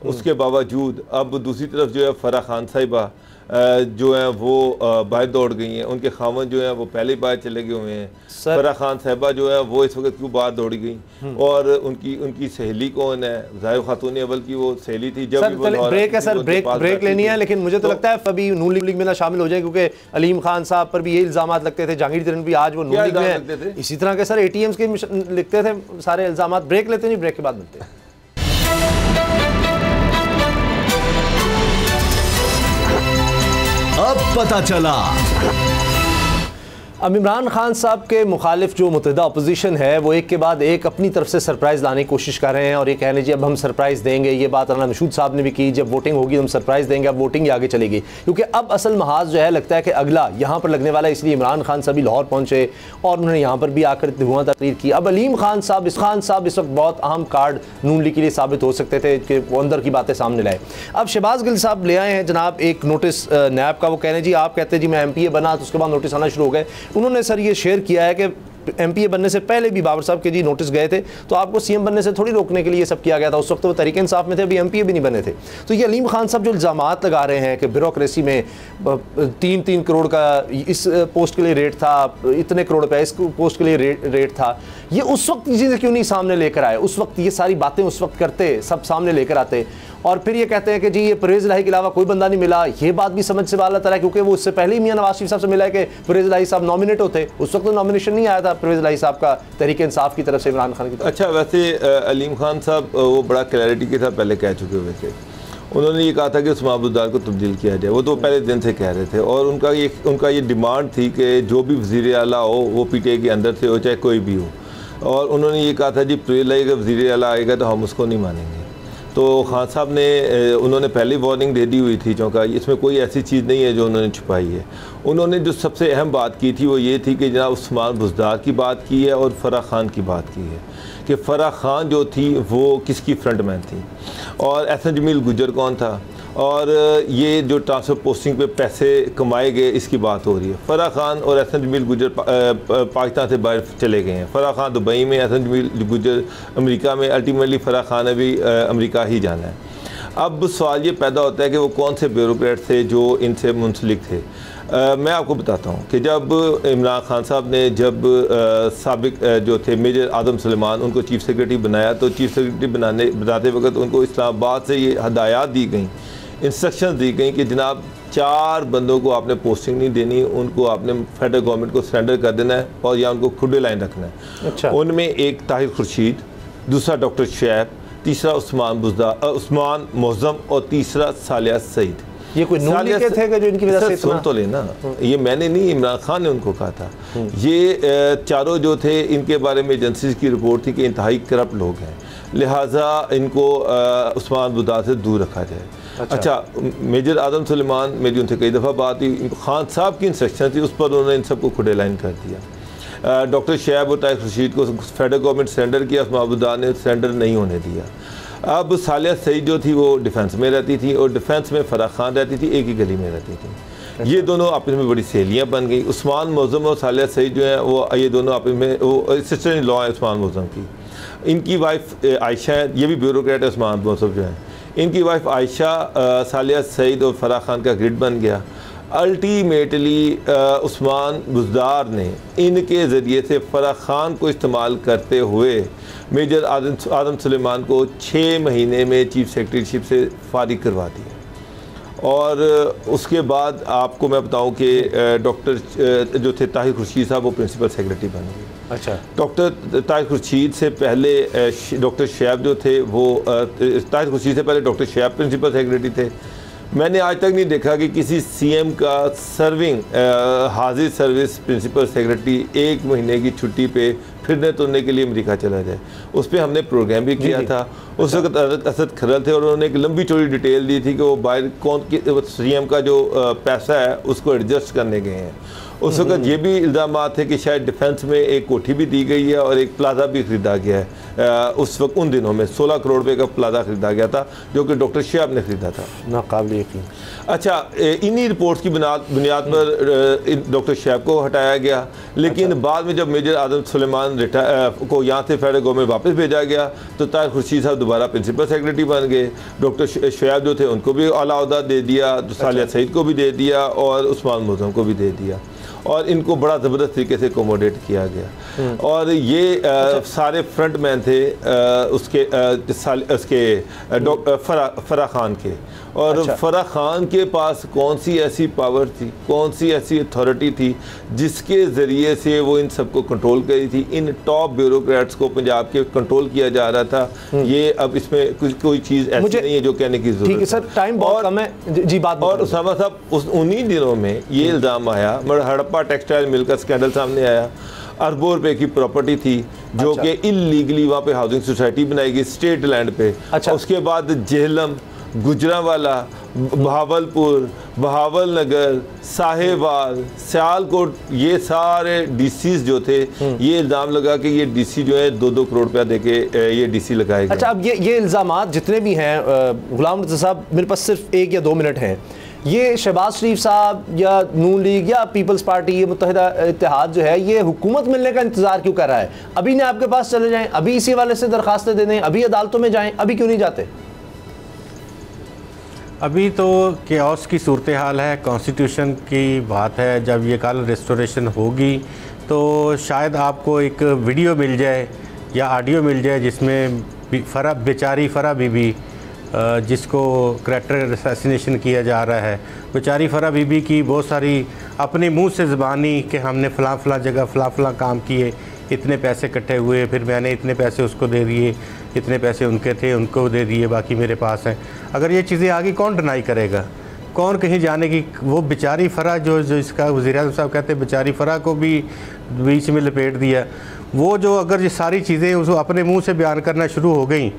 S2: उसके बावजूद अब दूसरी तरफ जो है फराह खान साहिबा जो है वो बाहर दौड़ गई हैं, उनके खामन जो है वो पहले बाहर चले गए हुए हैं। फराह खान साहिबा जो है वो इस वक्त क्यों बाहर दौड़ी गई और उनकी सहेली कौन है? ज़ाहिर खातून अव्वल की वो सहेली थी। जब
S1: ब्रेक है सर, ब्रेक लेनी है, लेकिन मुझे तो लगता है अभी नून लीग में ना शामिल हो जाए क्योंकि अलीम खान साहब पर भी ये इल्जाम लगते थे, जहांगीर तिरन भी आज वो नून लीग में इसी तरह के सर ATMs के लिखते थे सारे इल्जाम। ब्रेक लेते नहीं, ब्रेक के बाद मिलते हैं।
S4: अब पता चला।
S1: अब इमरान खान साहब के मुखालिफ जो मुत्तहिदा अपोजिशन है वो एक के बाद एक अपनी तरफ से सरप्राइज़ लाने की कोशिश कर रहे हैं और ये कह लीजिए अब हम सरप्राइज़ देंगे। ये बात राना मशहूद साहब ने भी की, जब वोटिंग होगी हम सरप्राइज़ देंगे। अब वोटिंग ही आगे चलेगी क्योंकि अब असल महाज जो है लगता है कि अगला यहाँ पर लगने वाला है। इसलिए इमरान खान साहब भी लाहौर पहुँचे और उन्होंने यहाँ पर भी आकर धुआं तकरीर की। अब अलीम खान साहब इस वक्त बहुत अहम कार्ड नून लीग के लिए साबित हो सकते थे कि वो अंदर की बातें सामने लाए। अब शहबाज गिल साहब ले आए हैं जनाब एक नोटिस नैब का। वो कह रहे हैं जी, आप कहते हैं जी मैं MPA बना, तो उसके बाद नोटिस आना शुरू हो गए। उन्होंने सर ये शेयर किया है कि MPA बनने से पहले भी बाबर साहब के जी नोटिस गए थे, तो आपको CM बनने से थोड़ी रोकने के लिए सब किया गया था। उस वक्त वो तहरीक इंसाफ में थे, अभी MPA भी नहीं बने थे। तो ये अलीम खान साहब जो इल्ज़ामात लगा रहे हैं कि ब्यूरोक्रेसी में 3-3 करोड़ का इस पोस्ट के लिए रेट था, इतने करोड़ रुपया इस पोस्ट के लिए रेट था, ये उस वक्त चीज़ें क्यों नहीं सामने लेकर आए? उस वक्त ये सारी बातें उस वक्त करते, सब सामने लेकर आते और फिर ये कहते हैं कि जी ये परवेज़ इलाही के अलावा कोई बंदा नहीं मिला। ये बात भी समझ से बाहर आता है क्योंकि वो उससे पहले ही मियां नवाज शरीफ साहब से मिला है कि परवेज़ इलाही साहब नॉमिनेट होते। उस वक्त तो नॉमिनेशन नहीं आया था परवेज़ इलाही साहब का तहरीक इंसाफ की तरफ से इमरान खान की तरफ।
S2: अच्छा, वैसे अलीम खान साहब वो बड़ा क्लैरिटी के साथ पहले कह चुके हुए थे। उन्होंने ये कहा था कि उस्मान बुज़दार को तब्दील किया जाए, वो तो पहले दिन से कह रहे थे और उनका ये डिमांड थी कि जो भी वज़ीर आला हो वो PTI के अंदर से हो चाहे कोई भी हो। और उन्होंने ये कहा था जी परवेज़ इलाही का वज़ीर आला आएगा तो हम उसको नहीं मानेंगे। तो खान साहब ने उन्होंने पहले वार्निंग दे दी हुई थी, चौंका इसमें कोई ऐसी चीज़ नहीं है जो उन्होंने छुपाई है। उन्होंने जो सबसे अहम बात की थी वो ये थी कि जनाब उस्मान बुज़दार की बात की है और फराह खान की बात की है कि फराह खान जो थी वो किसकी फ्रंट मैन थी और एहसन जमील गुजर कौन था और ये जो ट्रांसफ़र पोस्टिंग पे पैसे कमाए गए इसकी बात हो रही है। फ़राह खान और एहसन जमील गुजर पाकिस्तान से बाहर चले गए हैं। फ़राह खान दुबई में, एहसन जमील गुजर अमेरिका में। अल्टीमेटली फ़राह खान ने भी अमेरिका ही जाना है। अब सवाल ये पैदा होता है कि वो कौन से ब्यूरोक्रेट थे जो इनसे मुंसलिक थे। मैं आपको बताता हूँ कि जब इमरान खान साहब ने जब साबिक जो थे मेजर आदम सुलेमान उनको चीफ़ सेक्रेटरी बनाया, तो चीफ़ सेक्रेटरी बनाते वक्त उनको इस्लामाबाद से ये हदायत दी गई, इंस्ट्रक्शन दी गई कि जनाब 4 बंदों को आपने पोस्टिंग नहीं देनी, उनको आपने फेडरल गवर्नमेंट को सरेंडर कर देना है और या उनको खुले लाइन रखना है।
S1: अच्छा।
S2: उनमें एक ताहिर खुर्शीद, दूसरा डॉक्टर शुएब, तीसरा उस्मान मुअज़्ज़म और तीसरा सालिया सईद।
S1: ये कोई नून लीग के थे कि जो इनकी वजह से
S2: सुन तो लेना, ये मैंने नहीं, इमरान खान ने उनको कहा था। ये चारों जो थे इनके बारे में एजेंसीज की रिपोर्ट थी कि इंतहाई करप्ट लोग हैं, लिहाजा इनको उस्मान बुज़दार से दूर रखा जाए। अच्छा, मेजर आदम सुलेमान, मेरी उनसे कई दफ़ा बात हुई, खान साहब की इंस्ट्रक्शन थी, उस पर उन्होंने इन सबको खुले लाइन कर दिया। डॉक्टर शुएब और ताहिर खुर्शीद को फेडरल गवर्नमेंट सरेंडर किया, उस्मान बुज़दार ने सरेंडर नहीं होने दिया। अब सालिया सईद जो थी वो डिफेंस में रहती थी और डिफेंस में फ़राह खान रहती थी, एक ही गली में रहती थी। ये दोनों आपस में बड़ी सहेलियाँ बन गई। उस्मान मुअज़्ज़म और सालिया सईद जो हैं वो ये दोनों आपस में, वो सिस्टर इन लॉ है उस्मान मुअज़्ज़म की। इनकी वाइफ आयशा है, ये भी ब्यूरोक्रेट है उस्मान मुअज़्ज़म जो है। इनकी वाइफ आयशा, सालिया सईद और फ़राह खान का ग्रिड बन गया। अल्टीमेटली उस्मान बुज़दार ने इनके ज़रिए से फ़राह खान को इस्तेमाल करते हुए मेजर आदम सुलेमान को 6 महीने में चीफ़ सेक्रेटरीशिप से फारिग करवा दिया। और उसके बाद आपको मैं बताऊं कि डॉक्टर जो थे ताहिर खुर्शीद साहब वो प्रिंसिपल सेक्रेटरी बन गए।
S1: अच्छा।
S2: डॉक्टर ताहिर खुर्शीद से पहले डॉक्टर शुएब जो थे वो ताहिर खुर्शीद से पहले डॉक्टर शुएब प्रिंसिपल सेक्रेटरी थे। मैंने आज तक नहीं देखा कि किसी सीएम का सर्विंग हाजिर सर्विस प्रिंसिपल सेक्रेटरी 1 महीने की छुट्टी पे फिरने तुरने के लिए अमेरिका चला जाए। उस पर हमने प्रोग्राम भी किया था। उस वक्त असद खरल थे और उन्होंने एक लंबी चौड़ी डिटेल दी थी कि वो बाहर कौन सीएम का जो पैसा है उसको एडजस्ट करने गए हैं। उस वक्त ये भी इल्ज़ाम थे कि शायद डिफेंस में एक कोठी भी दी गई है और एक प्लाजा भी ख़रीदा गया है। उस वक्त उन दिनों में 16 करोड़ रुपए का प्लाजा ख़रीदा गया था जो कि डॉक्टर शुएब ने ख़रीदा था।
S1: नाकाबिल यकीन। अच्छा,
S2: इन्हीं रिपोर्ट्स की बुनियाद पर डॉक्टर शुएब को हटाया गया, लेकिन बाद में जब मेजर आदम सुलेमान को यहाँ से फेडरल गवर्नमेंट वापस भेजा गया तो ताहिर खुर्शीद साहब दोबारा प्रिंसिपल सेक्रेटरी बन गए। डॉक्टर शुएब जो थे उनको भी आला ओहदा दे दिया, सालिया सईद को भी दे दिया और उस्मान मुअज़्ज़म को भी दे दिया और इनको बड़ा ज़बरदस्त तरीके से अकोमोडेट किया गया। और ये सारे फ्रंट मैन थे उसके फ़राह खान के। और फ़राह खान के पास कौन सी ऐसी पावर थी, कौन सी ऐसी अथॉरिटी थी जिसके ज़रिए से वो इन सबको कंट्रोल करी थी। इन टॉप ब्यूरोक्रेट्स को पंजाब के कंट्रोल किया जा रहा था। ये अब इसमें कोई चीज़ ऐसी नहीं है जो कहने की ज़रूरत है।
S1: सर, टाइम बहुत कम है जी। बात
S2: और उसामा साहब उन्हीं दिनों में ये इल्ज़ाम आया, हड़प्पा टेक्सटाइल मिल का स्कैंडल सामने आया। अरबों रुपए की प्रॉपर्टी थी जो कि इलीगली वहाँ पे हाउसिंग सोसाइटी बनाई गई स्टेट लैंड पे। अच्छा। उसके बाद जेहलम, गुजरांवाला, बहावलपुर, बहावलनगर, साहेवाल, सियालकोट, ये सारे डीसीज जो थे ये इल्ज़ाम लगा कि ये डीसी जो है 2-2 करोड़ रुपया देके ये डीसी लगाए गए।
S1: अच्छा, अब ये इल्ज़ामात जितने भी हैं, गुलाम रज़ा साहब मेरे पास सिर्फ 1 या 2 मिनट हैं, ये शहबाज शरीफ साहब या नून लीग या पीपल्स पार्टी, ये मुत्तहिदा इत्तेहाद जो है, ये हुकूमत मिलने का इंतज़ार क्यों कर रहा है? अभी ने आपके पास चले जाएं, अभी इसी वाले से दरखास्तें दे दें, अभी अदालतों में जाएं, अभी क्यों नहीं जाते?
S5: अभी तो केओस की सूरत हाल है, कॉन्स्टिट्यूशन की बात है। जब ये कल रेस्टोरेशन होगी तो शायद आपको एक वीडियो मिल जाए या ऑडियो मिल जाए जिसमें बेचारी फ़राह बीबी, जिसको करैक्टर असैसिनेशन किया जा रहा है, बेचारी फ़राह बीबी की बहुत सारी अपने मुंह से ज़बानी कि हमने फ़लाँ जगह फ़लाँ काम किए, इतने पैसे इकट्ठे हुए, फिर मैंने इतने पैसे उसको दे दिए, इतने पैसे उनके थे उनको दे दिए, बाकी मेरे पास हैं। अगर ये चीज़ें आगे कौन डिनाई करेगा? कौन कहीं जाने की? वो बेचारी फ़राह जो इसका वज़ीर-ए-आज़म साहब कहते हैं बेचारी फ़राह को भी बीच में लपेट दिया। वो जो अगर ये सारी चीज़ें उसको अपने मुँह से बयान करना शुरू हो गई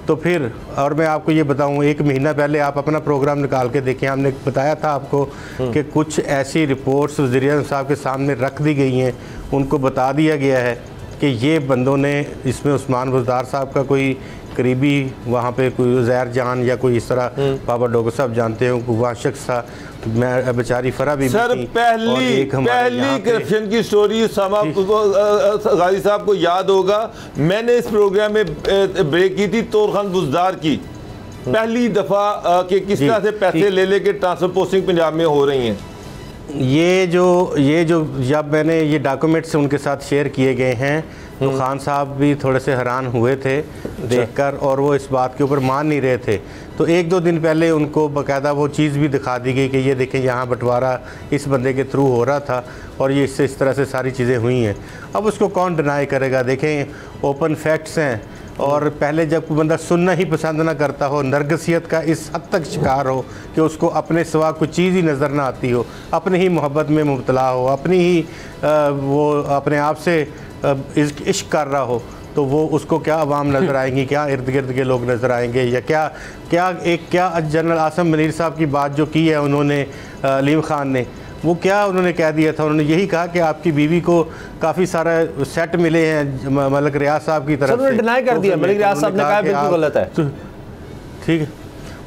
S5: तो फिर, और मैं आपको ये बताऊं, 1 महीना पहले आप अपना प्रोग्राम निकाल के देखें, हमने बताया था आपको कि कुछ ऐसी रिपोर्ट्स वज़ीर-ए-आज़म साहब के सामने रख दी गई हैं, उनको बता दिया गया है कि ये बंदों ने इसमें उस्मान बुज़दार साहब का कोई करीबी वहाँ पे कोई ज़ैर जान या कोई इस तरह बाबा डोगर साहब जानते हो, वहाँ शख्स था, मैं बेचारी फरा भी
S2: सर पहली करप्शन की स्टोरी गाजी साहब को याद होगा, मैंने इस प्रोग्राम में ब्रेक की थी तोरखान बुजदार की, पहली दफ़ा कि किस तरह से पैसे ले लेके ट्रांसफर पोस्टिंग पंजाब में हो रही हैं।
S5: ये जो जब मैंने ये डॉक्यूमेंट्स उनके साथ शेयर किए गए हैं तो खान साहब भी थोड़े से हैरान हुए थे देखकर, और वो इस बात के ऊपर मान नहीं रहे थे। तो एक दो दिन पहले उनको बाकायदा वो चीज़ भी दिखा दी गई कि ये देखें यहाँ बंटवारा इस बंदे के थ्रू हो रहा था और ये इससे इस तरह से सारी चीज़ें हुई हैं। अब उसको कौन डिनाई करेगा, देखें ओपन फैक्ट्स हैं। और पहले जब कोई बंदा सुनना ही पसंद ना करता हो, नरगसियत का इस हद तक शिकार हो कि उसको अपने सिवा कोई चीज़ ही नज़र ना आती हो, अपनी ही मोहब्बत में मुब्तला हो, अपनी ही वो अपने आप से इश्क कर रहा हो, तो वो उसको क्या अवाम नज़र आएंगी, क्या इर्द गिर्द के लोग नज़र आएंगे, या क्या जनरल आसम मनीर साहब की बात जो की है उन्होंने अलीम ख़ान ने, वो क्या उन्होंने कह दिया था, उन्होंने यही कहा कि आपकी बीवी को काफ़ी सारे सेट मिले हैं मलिक रियाज साहब की तरफ से।
S1: डिनाई कर दिया, मलिक रियाज साहब ने कहा बिल्कुल गलत है।
S5: ठीक है,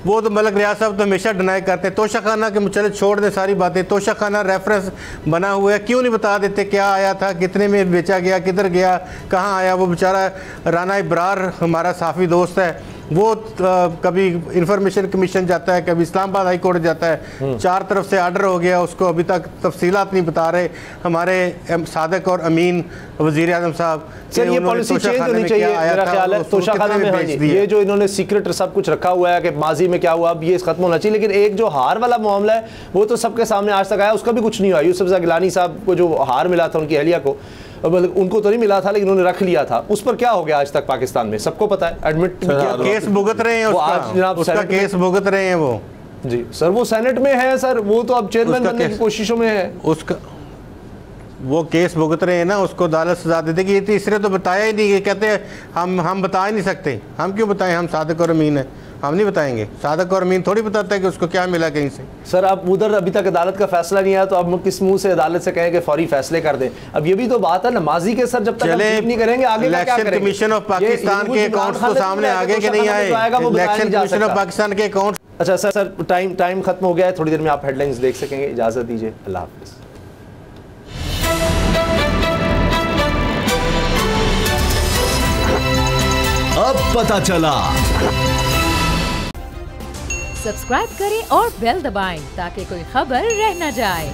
S5: वो तो मलिक रियाज साहब तो हमेशा डिनाई करते हैं। तोशा खाना के चले छोड़ दे सारी बातें, तोशा खाना रेफरेंस बना हुआ है, क्यों नहीं बता देते क्या आया था, कितने में बेचा गया, किधर गया, कहाँ आया। वो बेचारा राना इब्रार हमारा साफ़ी दोस्त है, वो कभी इंफॉर्मेशन कमीशन जाता है, कभी इस्लामाबाद हाई कोर्ट जाता है, 4 तरफ से आर्डर हो गया, उसको अभी तक तफसीलात नहीं बता रहे हमारे सादिक और अमीन वज़ीर आज़म साहब।
S1: सर ये पॉलिसी चेंज होनी चाहिए मेरा ख्याल है। तोशा खाना में हाँ जी, ये जो इन्होंने सीक्रेट सब कुछ रखा हुआ है कि माजी में क्या हुआ, अब ये खत्म होना चाहिए। लेकिन एक जो हार वाला मामला है वो तो सबके सामने आज तक आया, उसका भी कुछ नहीं हुआ। यूसुफ गिलानी साहब को जो हार मिला था उनकी अहलिया को, उनको तो नहीं मिला था लेकिन उन्होंने रख लिया था, उस पर क्या हो गया आज तक पाकिस्तान में सबको पता है। एडमिट
S5: केस भुगत रहे हैं, उसका केस भुगत रहे हैं वो
S1: जी सर, वो सेनेट में है सर, वो तो अब चेयरमैन बनने की कोशिशों में है,
S5: उसका वो केस भुगत रहे हैं ना, उसको अदालत सजा देते कि ये तीसरे तो बताया ही नहीं, कहते हैं हम बता ही नहीं सकते। हम क्यों बताएं, हम सादिक और अमीन है, हम नहीं बताएंगे। सादिक और अमीन थोड़ी बताता है कि उसको क्या मिला कहीं से।
S1: सर अब उधर अभी तक अदालत का फैसला नहीं आया तो अब किस मुंह से अदालत से कहें कि फौरी फैसले कर दें। अब ये भी तो बात है ना, माजी के सर जब तक नहीं करेंगे आगे क्या करेंगे।
S5: इलेक्शन कमीशन ऑफ पाकिस्तान के अकाउंट्स तो सामने आगे के नहीं आए, इलेक्शन कमीशन ऑफ पाकिस्तान के अकाउंट।
S1: अच्छा सर टाइम खत्म हो गया है, थोड़ी देर में आप हेडलाइंस देख सकेंगे, इजाजत दीजिए, अल्लाह हाफिज़।
S4: अब पता चला।
S3: सब्सक्राइब करें और बेल दबाएं ताकि कोई खबर रह न जाए।